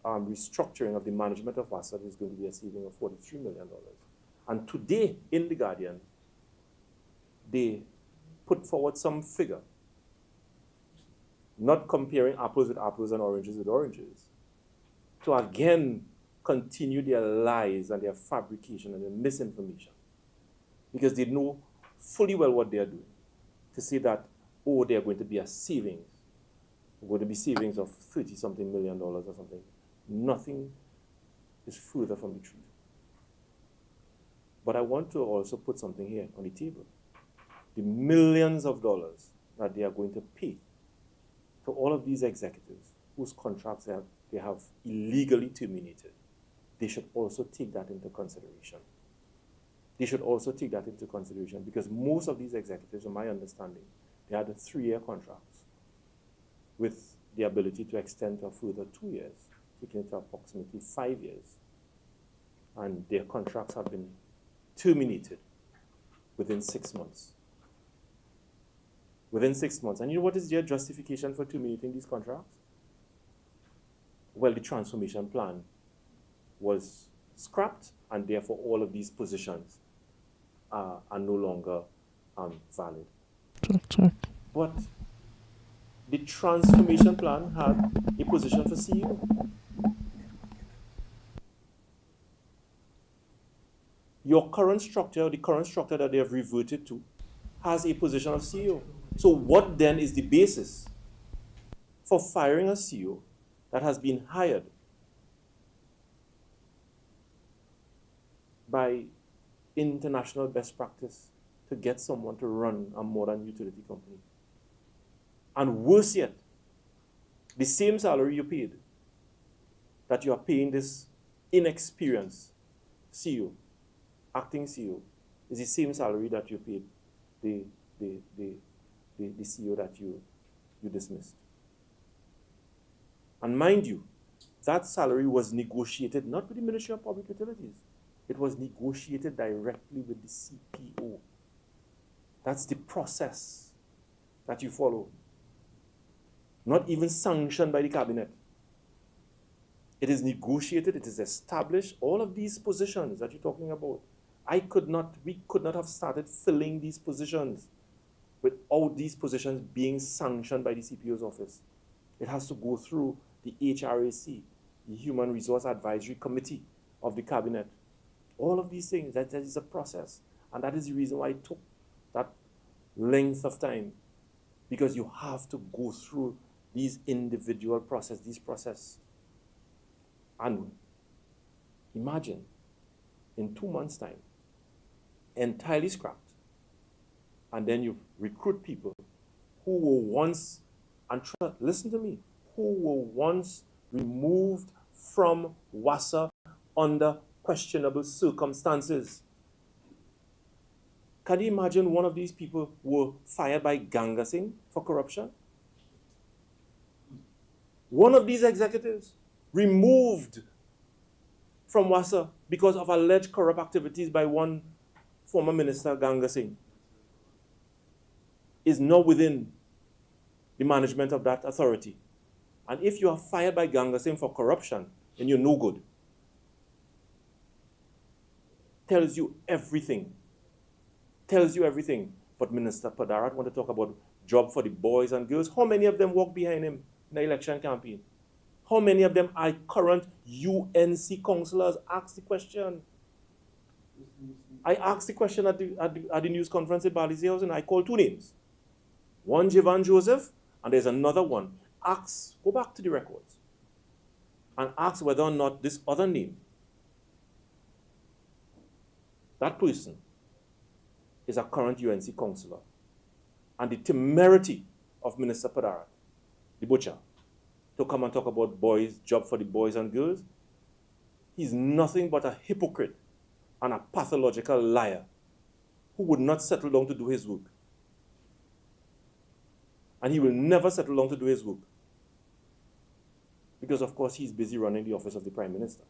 restructuring of the management of WASA, there's going to be a saving of $43 million. And today, in The Guardian, they put forward some figure, not comparing apples with apples and oranges with oranges, to again continue their lies and their fabrication and their misinformation. Because they know fully well what they are doing. To say that, oh, there are going to be a savings, going to be savings of $30-something million or something. Nothing is further from the truth. But I want to also put something here on the table. The millions of dollars that they are going to pay to all of these executives whose contracts they have illegally terminated, they should also take that into consideration. They should also take that into consideration because most of these executives, in my understanding, they had 3-year contracts with the ability to extend to a further 2 years, taking it to approximately 5 years. And their contracts have been terminated within 6 months. Within 6 months. And you know what is their justification for terminating these contracts? Well, the transformation plan was scrapped, and therefore all of these positions are no longer valid. Check. But the transformation plan had a position for CEO. Your current structure, the current structure that they have reverted to, has a position of CEO. So what then is the basis for firing a CEO that has been hired by international best practice to get someone to run a modern utility company? And worse yet, the same salary you paid that you are paying this inexperienced CEO, acting CEO, is the same salary that you paid the CEO that you dismissed. And mind you, that salary was negotiated not with the Ministry of Public Utilities. It was negotiated directly with the CPO. That's the process that you follow. Not even sanctioned by the cabinet. It is negotiated, it is established. All of these positions that you're talking about, we could not have started filling these positions without these positions being sanctioned by the CPO's office. It has to go through the HRAC, the Human Resource Advisory Committee of the cabinet. All of these things, that is a process. And that is the reason why it took that length of time. Because you have to go through these individual process. And imagine, in 2 months' time, entirely scrapped. And then you recruit people who were once, and listen to me, who were once removed from WASA under questionable circumstances. Can you imagine one of these people were fired by Ganga Singh for corruption? One of these executives removed from Wassa because of alleged corrupt activities by one former minister, Ganga Singh, is now within the management of that authority. And if you are fired by Ganga Singh for corruption, then you're no good. Tells you everything. Tells you everything. But Minister Padarat want to talk about job for the boys and girls. How many of them walk behind him in the election campaign? How many of them are current UNC councillors? Ask the question. I asked the question at the news conference at Bali's House, and I called two names. One, Jivan Joseph, and there's another one. Go back to the records, and ask whether or not this other name, that person, is a current UNC councillor. And the temerity of Minister Padarat, the butcher, to come and talk about boys, job for the boys and girls, he's nothing but a hypocrite and a pathological liar who would not settle down to do his work. And he will never settle down to do his work. Because, of course, he's busy running the office of the Prime Minister.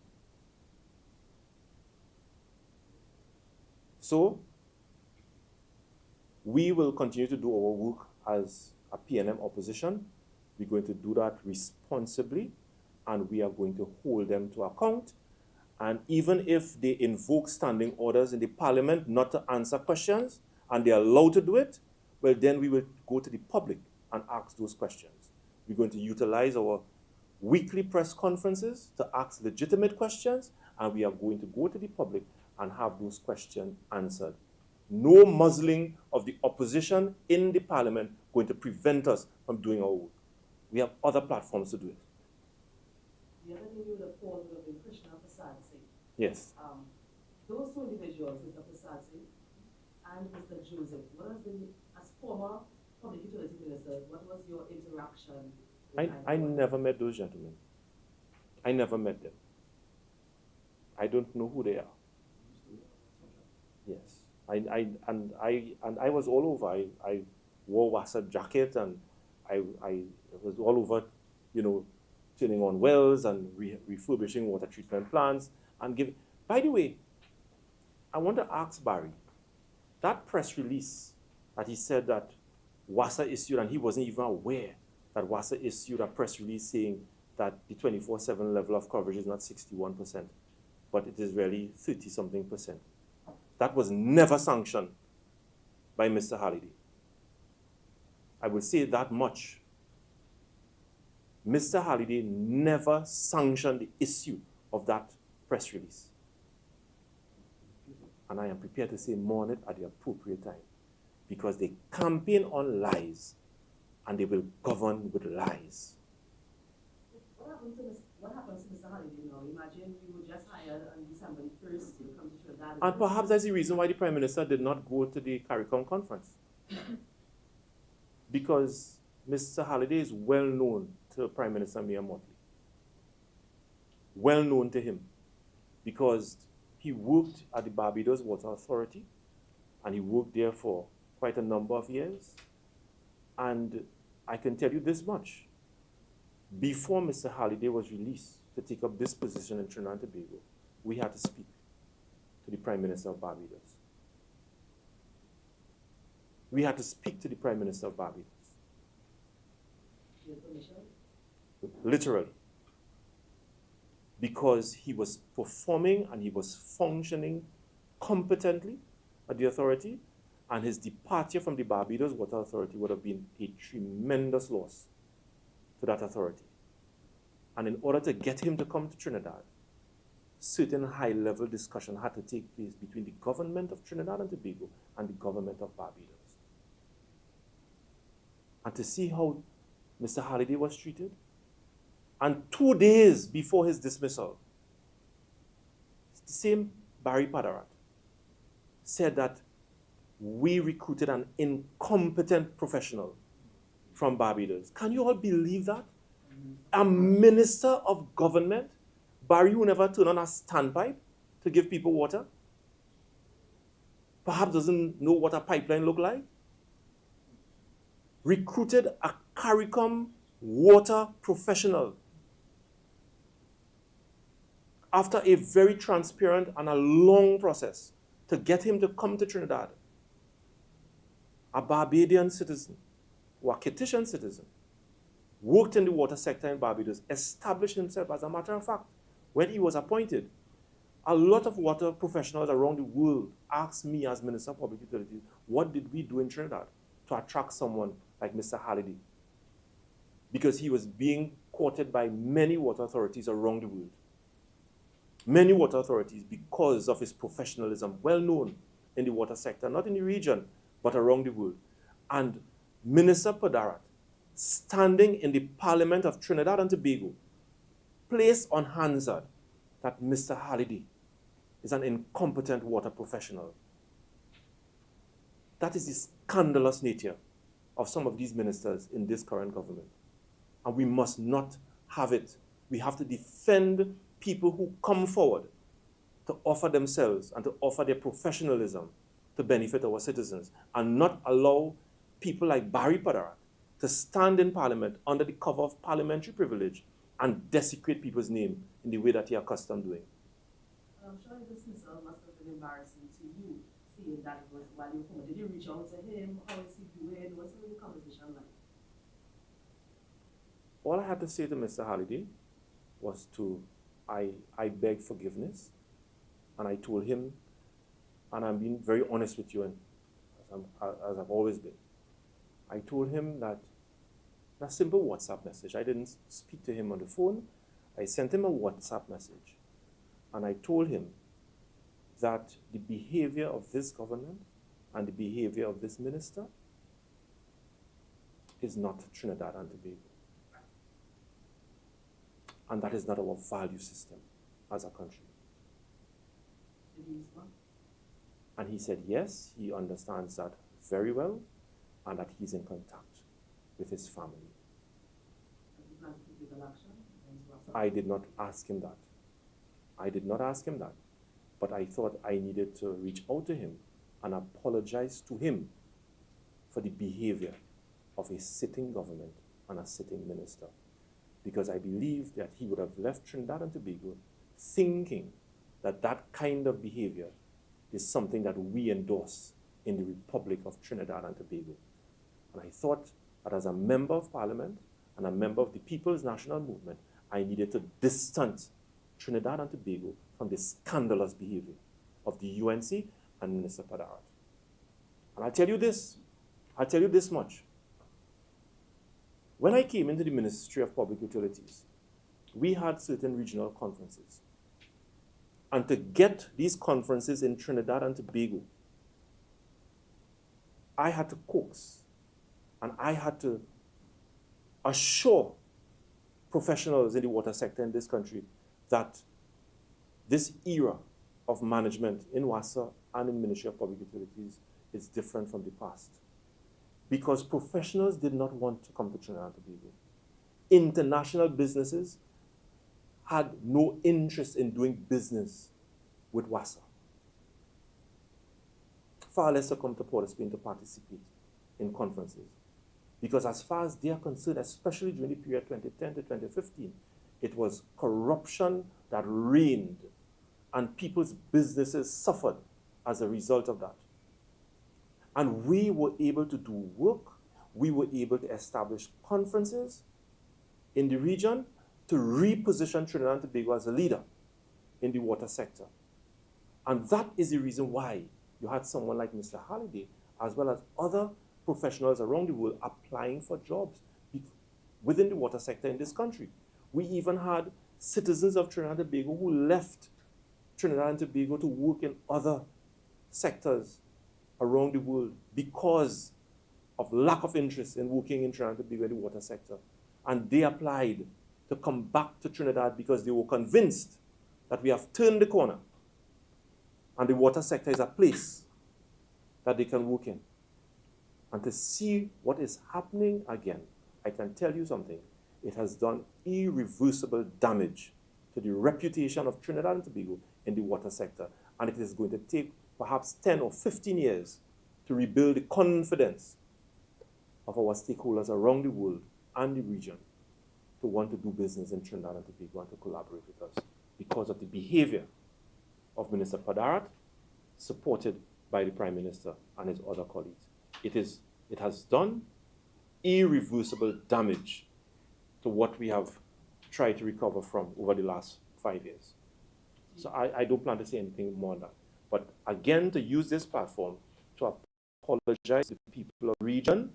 So, we will continue to do our work as a PNM opposition. We're going to do that responsibly, and we are going to hold them to account. And even if they invoke standing orders in the parliament not to answer questions, and they're allowed to do it, well, then we will go to the public and ask those questions. We're going to utilize our weekly press conferences to ask legitimate questions, and we are going to go to the public and have those questions answered. No muzzling of the opposition in the parliament going to prevent us from doing our work. We have other platforms to do it. The other thing you would have called would have been Krishna Prasad Singh. Yes. Those two individuals, Mr. Prasad Singh and Mr. Joseph, what has been, as former public utility minister, what was your interaction with I never met those gentlemen. I never met them. I don't know who they are. Yes. I was all over. I wore Wassa jacket, and I was all over, turning on wells and refurbishing water treatment plants and giving. By the way, I want to ask Barry, that press release that he said that Wassa issued, and he wasn't even aware that Wassa issued a press release saying that the 24/7 level of coverage is not 61%, but it is really 30-something%. That was never sanctioned by Mr. Halliday. I will say that much. Mr. Halliday never sanctioned the issue of that press release. And I am prepared to say more on it at the appropriate time, because they campaign on lies and they will govern with lies. What happens to Mr. Halliday now? Imagine you were just hired on December 1st to come to Trinidad. And perhaps that's the reason why the Prime Minister did not go to the CARICOM conference. Because Mr. Halliday is well known to Prime Minister Mia Motley. Well known to him. Because he worked at the Barbados Water Authority, and he worked there for quite a number of years. And I can tell you this much. Before Mr. Halliday was released to take up this position in Trinidad and Tobago, we had to speak to the Prime Minister of Barbados. We had to speak to the Prime Minister of Barbados. Your permission? Literally. Because he was performing and he was functioning competently at the authority, and his departure from the Barbados Water Authority would have been a tremendous loss to that authority. And in order to get him to come to Trinidad, certain high-level discussion had to take place between the government of Trinidad and Tobago and the government of Barbados. And to see how Mr. Halliday was treated, and 2 days before his dismissal, the same Barry Padarat said that we recruited an incompetent professional from Barbados. Can you all believe that? A minister of government, Barry, who never turned on a standpipe to give people water, perhaps doesn't know what a pipeline looked like, recruited a CARICOM water professional, after a very transparent and a long process to get him to come to Trinidad, a Barbadian citizen, or a Kittian citizen, worked in the water sector in Barbados, established himself. As a matter of fact, when he was appointed, a lot of water professionals around the world asked me as Minister of Public Utilities, what did we do in Trinidad to attract someone like Mr. Halliday? Because he was being courted by many water authorities around the world. Many water authorities, because of his professionalism, well known in the water sector, not in the region, but around the world. And Minister Padarat, standing in the Parliament of Trinidad and Tobago, placed on Hansard that Mr. Halliday is an incompetent water professional. That is the scandalous nature of some of these ministers in this current government. And we must not have it. We have to defend people who come forward to offer themselves and to offer their professionalism to benefit our citizens, and not allow people like Barry Padarat to stand in Parliament under the cover of parliamentary privilege and desecrate people's name in the way that he accustomed doing. I'm sure the dismissal must have been embarrassing to you, seeing that it was while you were former. Did you reach out to him? How is he doing? What's the conversation like? All I had to say to Mr. Halliday was I begged forgiveness, and I told him, and I'm being very honest with you, and as I've always been, I told him that in a simple WhatsApp message. I didn't speak to him on the phone. I sent him a WhatsApp message, and I told him that the behavior of this government and the behavior of this minister is not Trinidad and Tobago. And that is not our value system as a country. Did he respond? And he said, yes, he understands that very well, and that he's in contact with his family. Does he plan to take legal action against Russell? I did not ask him that. I did not ask him that. But I thought I needed to reach out to him and apologize to him for the behavior of a sitting government and a sitting minister. Because I believe that he would have left Trinidad and Tobago thinking that that kind of behavior is something that we endorse in the Republic of Trinidad and Tobago. And I thought that as a member of Parliament and a member of the People's National Movement, I needed to distance Trinidad and Tobago from the scandalous behavior of the UNC and Minister Padarat. And I'll tell you this much. When I came into the Ministry of Public Utilities, we had certain regional conferences. And to get these conferences in Trinidad and Tobago, I had to coax and I had to assure professionals in the water sector in this country that this era of management in WASA and in Ministry of Public Utilities is different from the past. Because professionals did not want to come to Trinidad and Tobago. International businesses had no interest in doing business with WASA. Far less to come to Port of Spain to participate in conferences. Because as far as they are concerned, especially during the period 2010 to 2015, it was corruption that reigned, and people's businesses suffered as a result of that. And we were able to do work, we were able to establish conferences in the region to reposition Trinidad and Tobago as a leader in the water sector. And that is the reason why you had someone like Mr. Halliday, as well as other professionals around the world applying for jobs within the water sector in this country. We even had citizens of Trinidad and Tobago who left Trinidad and Tobago to work in other sectors around the world because of lack of interest in working in Trinidad and Tobago in the water sector. And they applied to come back to Trinidad because they were convinced that we have turned the corner and the water sector is a place that they can work in. And to see what is happening again, I can tell you something. It has done irreversible damage to the reputation of Trinidad and Tobago in the water sector. And it is going to take perhaps 10 or 15 years to rebuild the confidence of our stakeholders around the world and the region to want to do business in Trinidad and Tobago and to collaborate with us. because of the behavior of Minister Padarat, supported by the Prime Minister and his other colleagues. It has done irreversible damage to what we have tried to recover from over the last 5 years. So I don't plan to say anything more than that. But again, to use this platform to apologize to the people of the region,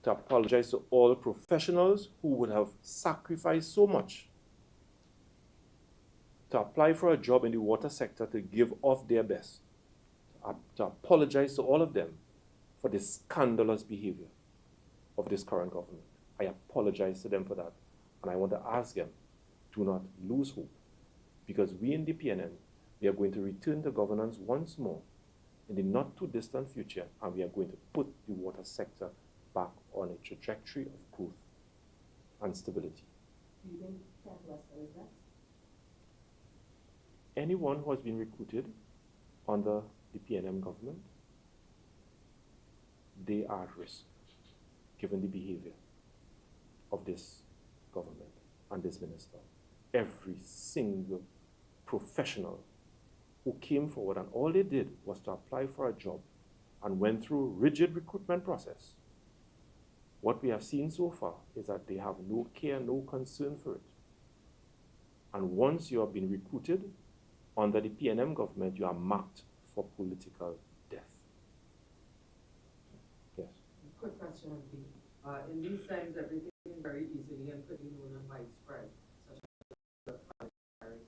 to apologize to all professionals who would have sacrificed so much to apply for a job in the water sector, to give off their best, to apologize to all of them for the scandalous behavior of this current government. I apologize to them for that. And I want to ask them, do not lose hope, because we in the PNM, we are going to return to governance once more in the not too distant future, and we are going to put the water sector back on a trajectory of growth and stability. Do you think Ken Wester is next? Anyone who has been recruited under the PNM government, they are at risk, given the behavior of this government and this minister. Every single professional who came forward, and all they did was to apply for a job and went through rigid recruitment process. What we have seen so far is that they have no care, no concern for it. And once you have been recruited under the PNM government, you are marked for political death. Yes. Quick question would be, in these times, everything is very easily and pretty known and widespread, such as hiring.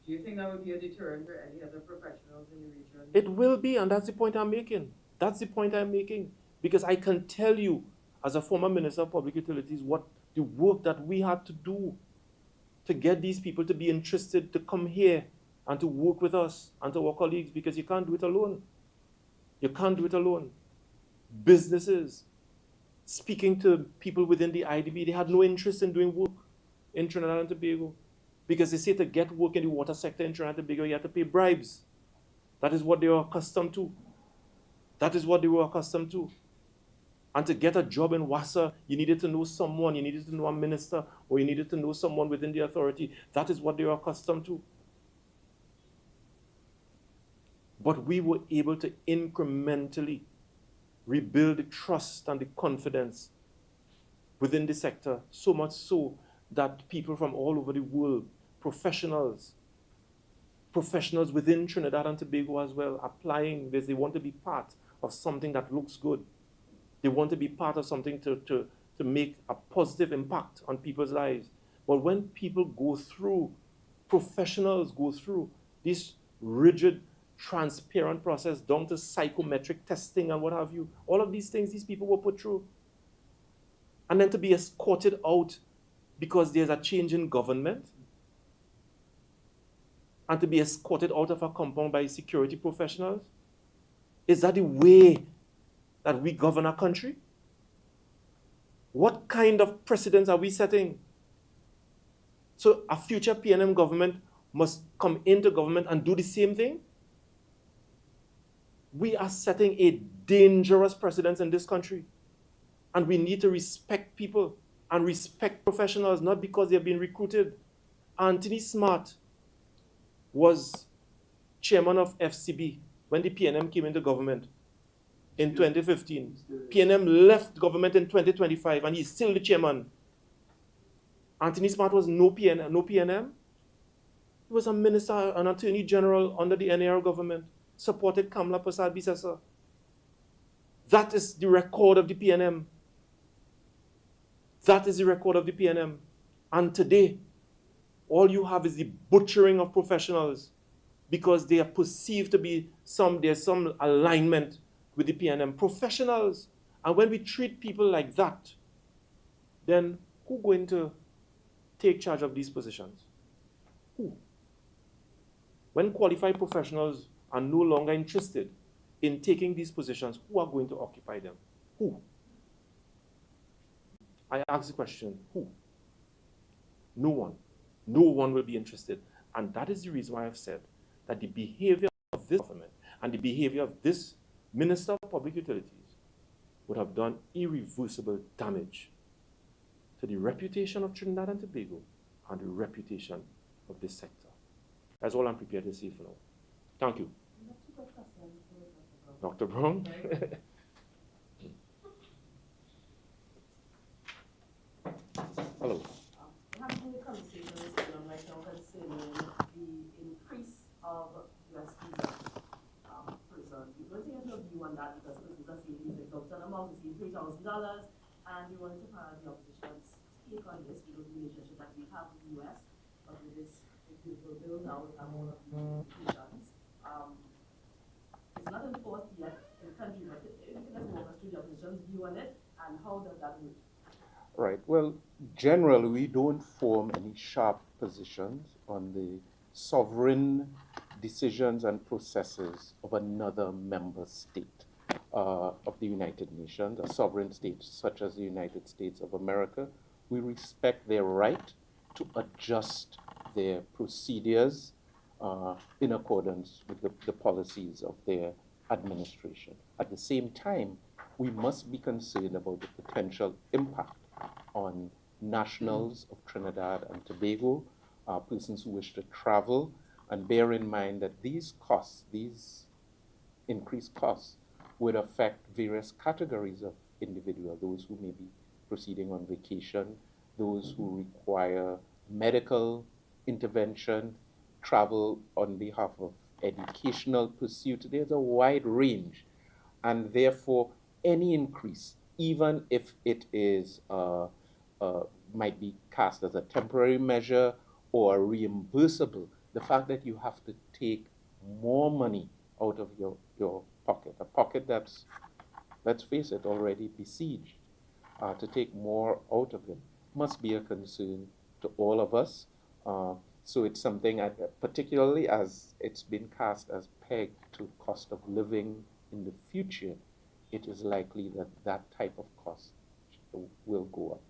Do you think that would be a deterrent for any other professionals in the region? It will be, and that's the point I'm making. That's the point I'm making. Because I can tell you, as a former Minister of Public Utilities, what the work that we had to do to get these people to be interested to come here and to work with us and to our colleagues, because you can't do it alone. You can't do it alone. Businesses, speaking to people within the IDB, they had no interest in doing work in Trinidad and Tobago, because they say to get work in the water sector in Trinidad and Tobago, you have to pay bribes. That is what they were accustomed to. That is what they were accustomed to. And to get a job in WASA, you needed to know someone, you needed to know a minister, or you needed to know someone within the authority. That is what they were accustomed to. But we were able to incrementally rebuild the trust and the confidence within the sector, so much so that people from all over the world, professionals within Trinidad and Tobago as well, applying this, they want to be part of something that looks good. They want to be part of something to make a positive impact on people's lives. But when people go through, professionals go through this rigid, transparent process down to psychometric testing and what have you, all of these things these people were put through. And then to be escorted out because there's a change in government, and to be escorted out of a compound by security professionals, is that the way that we govern our country? What kind of precedents are we setting? So a future PNM government must come into government and do the same thing? We are setting a dangerous precedent in this country. And we need to respect people and respect professionals, not because they've been recruited. Anthony Smart was chairman of FCB when the PNM came into government in 2015. PNM left government in 2025, and he's still the chairman. Anthony Smart was no PNM. He was a minister, an attorney general under the NAR government, supported Kamla Prasad Bisesa. That is the record of the PNM. That is the record of the PNM. And today, all you have is the butchering of professionals because they are perceived to be there's some alignment with the PNM. Professionals. And when we treat people like that, then who's going to take charge of these positions? Who? When qualified professionals are no longer interested in taking these positions, who are going to occupy them? Who? I ask the question, who? No one. No one will be interested. And that is the reason why I've said that the behavior of this government and the behavior of this Minister of Public Utilities would have done irreversible damage to the reputation of Trinidad and Tobago and the reputation of this sector. That's all I'm prepared to say for now. Thank you. Dr. Browne? Hello. Having a conversation with someone right now concerning the increase of U.S. visas prison. We're going to get your view on that because prisons are saying these exorbitant amounts, we see $3,000, and we wanted to find the opposition's take on this because of the relationship that we have with the U.S. But with this beautiful bill now, we have all of these implications. It's not enforced yet in the country, but if you can just walk us through the opposition's view on it and how does that work? Right. Well, generally, we don't form any sharp positions on the sovereign decisions and processes of another member state of the United Nations, a sovereign state such as the United States of America. We respect their right to adjust their procedures in accordance with the policies of their administration. At the same time, we must be concerned about the potential impact on nationals of Trinidad and Tobago, persons who wish to travel, and bear in mind that these costs, these increased costs, would affect various categories of individuals, those who may be proceeding on vacation, those who require medical intervention, travel on behalf of educational pursuit. There's a wide range, and therefore any increase, even if it is might be cast as a temporary measure or reimbursable, the fact that you have to take more money out of your pocket, a pocket that's, let's face it, already besieged, to take more out of it must be a concern to all of us. So it's something, particularly as it's been cast as pegged to cost of living in the future, it is likely that that type of cost will go up.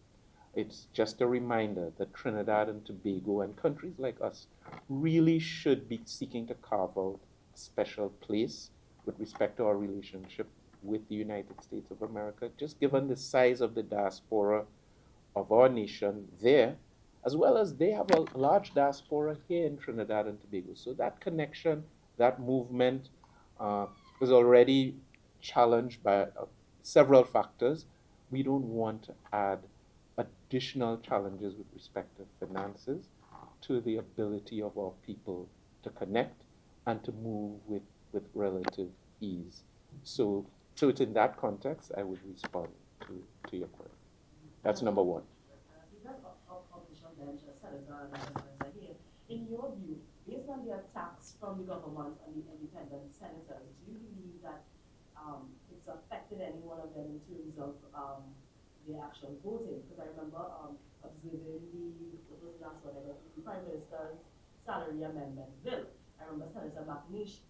It's just a reminder that Trinidad and Tobago and countries like us really should be seeking to carve out a special place with respect to our relationship with the United States of America, just given the size of the diaspora of our nation there, as well as they have a large diaspora here in Trinidad and Tobago. So that connection, that movement is already challenged by several factors. We don't want to add additional challenges with respect to finances to the ability of our people to connect and to move with relative ease. So it's in that context I would respond to your question. That's number one. In your view, based on the attacks from the government on the independent senators, do you believe that it's affected any one of them in terms of the actual voting? Because I remember observing what was the last one, the Prime Minister's salary amendment bill. I remember Senator McNeish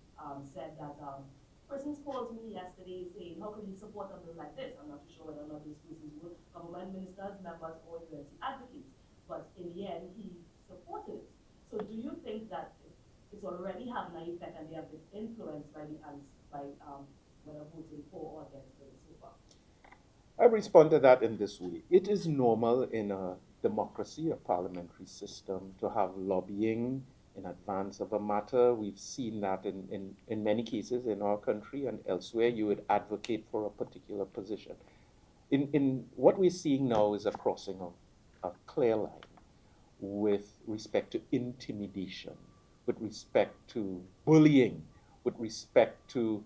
said that persons called me yesterday saying, how could you support a bill like this? I'm not too sure whether or not those persons were government ministers, members, or UNC advocates. But in the end, he supported it. So do you think that it's already having an effect and they have been influenced by whether voting for or against it so far? I respond to that in this way. It is normal in a democracy, a parliamentary system, to have lobbying in advance of a matter. We've seen that in many cases in our country and elsewhere. You would advocate for a particular position. In what we're seeing now is a crossing of a clear line with respect to intimidation, with respect to bullying, with respect to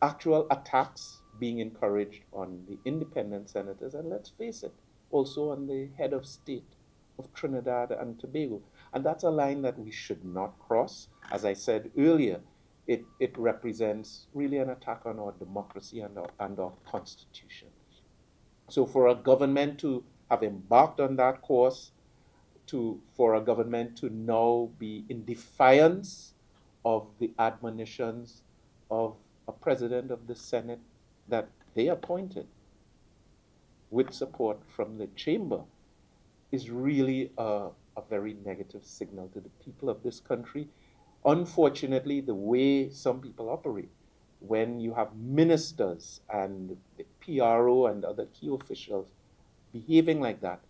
actual attacks being encouraged on the independent senators, and let's face it, also on the head of state of Trinidad and Tobago. And that's a line that we should not cross. As I said earlier, it represents really an attack on our democracy and our constitution. So for a government to have embarked on that course, for a government to now be in defiance of the admonitions of a president of the Senate that they appointed with support from the chamber is really a very negative signal to the people of this country. Unfortunately, the way some people operate, when you have ministers and the PRO and other key officials behaving like that,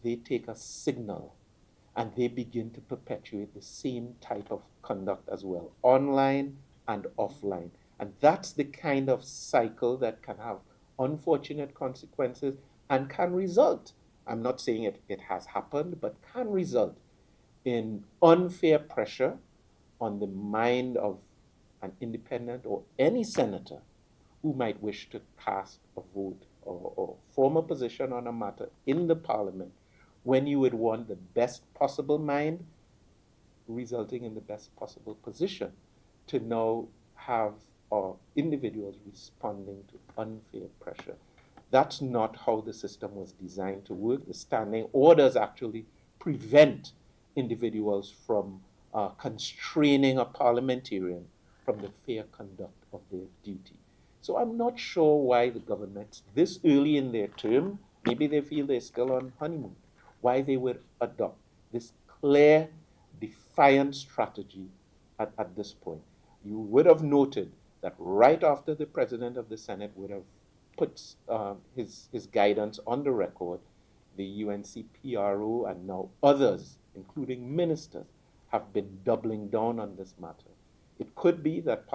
they take a signal and they begin to perpetuate the same type of conduct as well, online and offline. And that's the kind of cycle that can have unfortunate consequences and can result, I'm not saying it has happened, but can result in unfair pressure on the mind of an independent or any senator who might wish to cast a vote or form a position on a matter in the parliament, when you would want the best possible mind resulting in the best possible position to now have individuals responding to unfair pressure. That's not how the system was designed to work. The standing orders actually prevent individuals from constraining a parliamentarian from the fair conduct of their duty. So I'm not sure why the governments, this early in their term, maybe they feel they're still on honeymoon, why they would adopt this clear, defiant strategy at this point. You would have noted that right after the president of the Senate would have put his guidance on the record, the UNC PRO and now others, including ministers, have been doubling down on this matter. It could be that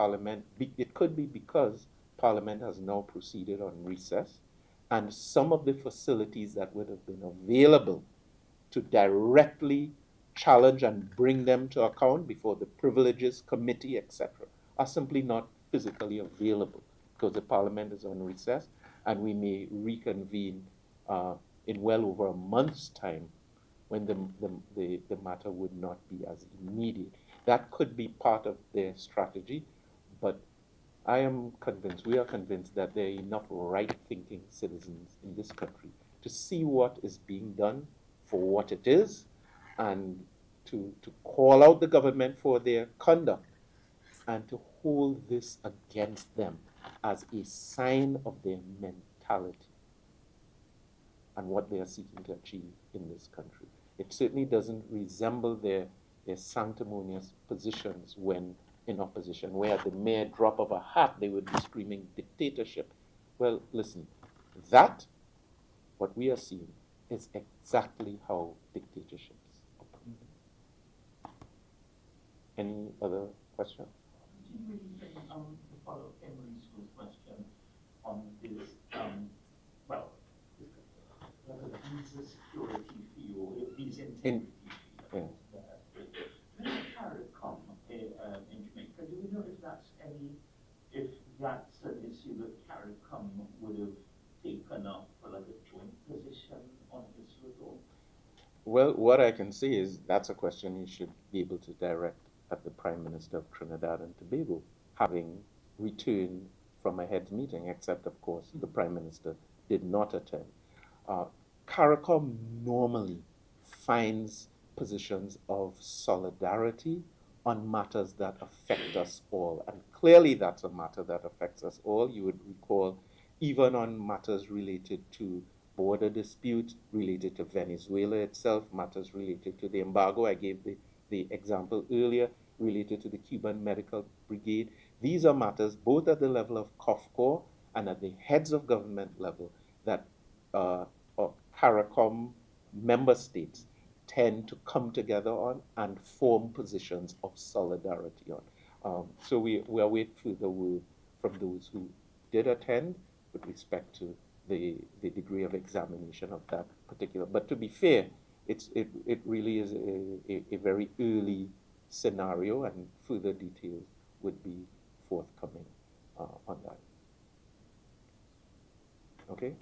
it could be because Parliament has now proceeded on recess, and some of the facilities that would have been available to directly challenge and bring them to account before the Privileges Committee, etc., are simply not physically available because the Parliament is on recess, and we may reconvene in well over a month's time when the matter would not be as immediate. That could be part of their strategy, but I am convinced, we are convinced that there are enough right-thinking citizens in this country to see what is being done for what it is and to call out the government for their conduct and to hold this against them as a sign of their mentality and what they are seeking to achieve in this country. It certainly doesn't resemble their sanctimonious positions when in opposition, where at the mere drop of a hat they would be screaming dictatorship. Well, listen, what we are seeing, is exactly how dictatorships operate. Any other question? Continuing to follow Emery's question on this, whether visa security fee or visa integrity fee. CARICOM in Jamaica, do we know if that's an issue that CARICOM would have taken up for like a joint position on this at all? Well, what I can say is that's a question you should be able to direct at the Prime Minister of Trinidad and Tobago, having returned from a heads meeting, except, of course, the Prime Minister did not attend. CARICOM normally finds positions of solidarity on matters that affect us all. And clearly that's a matter that affects us all. You would recall, even on matters related to border disputes, related to Venezuela itself, matters related to the embargo. I gave the example earlier, related to the Cuban Medical Brigade. These are matters both at the level of COFCOR and at the heads of government level that CARICOM member states tend to come together on and form positions of solidarity on. So we are waiting for the word from those who did attend with respect to the degree of examination of that particular. But to be fair, it really is a very early scenario, and further details would be forthcoming on that. Okay,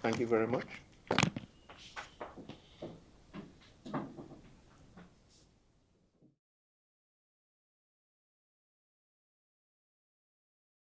thank you very much.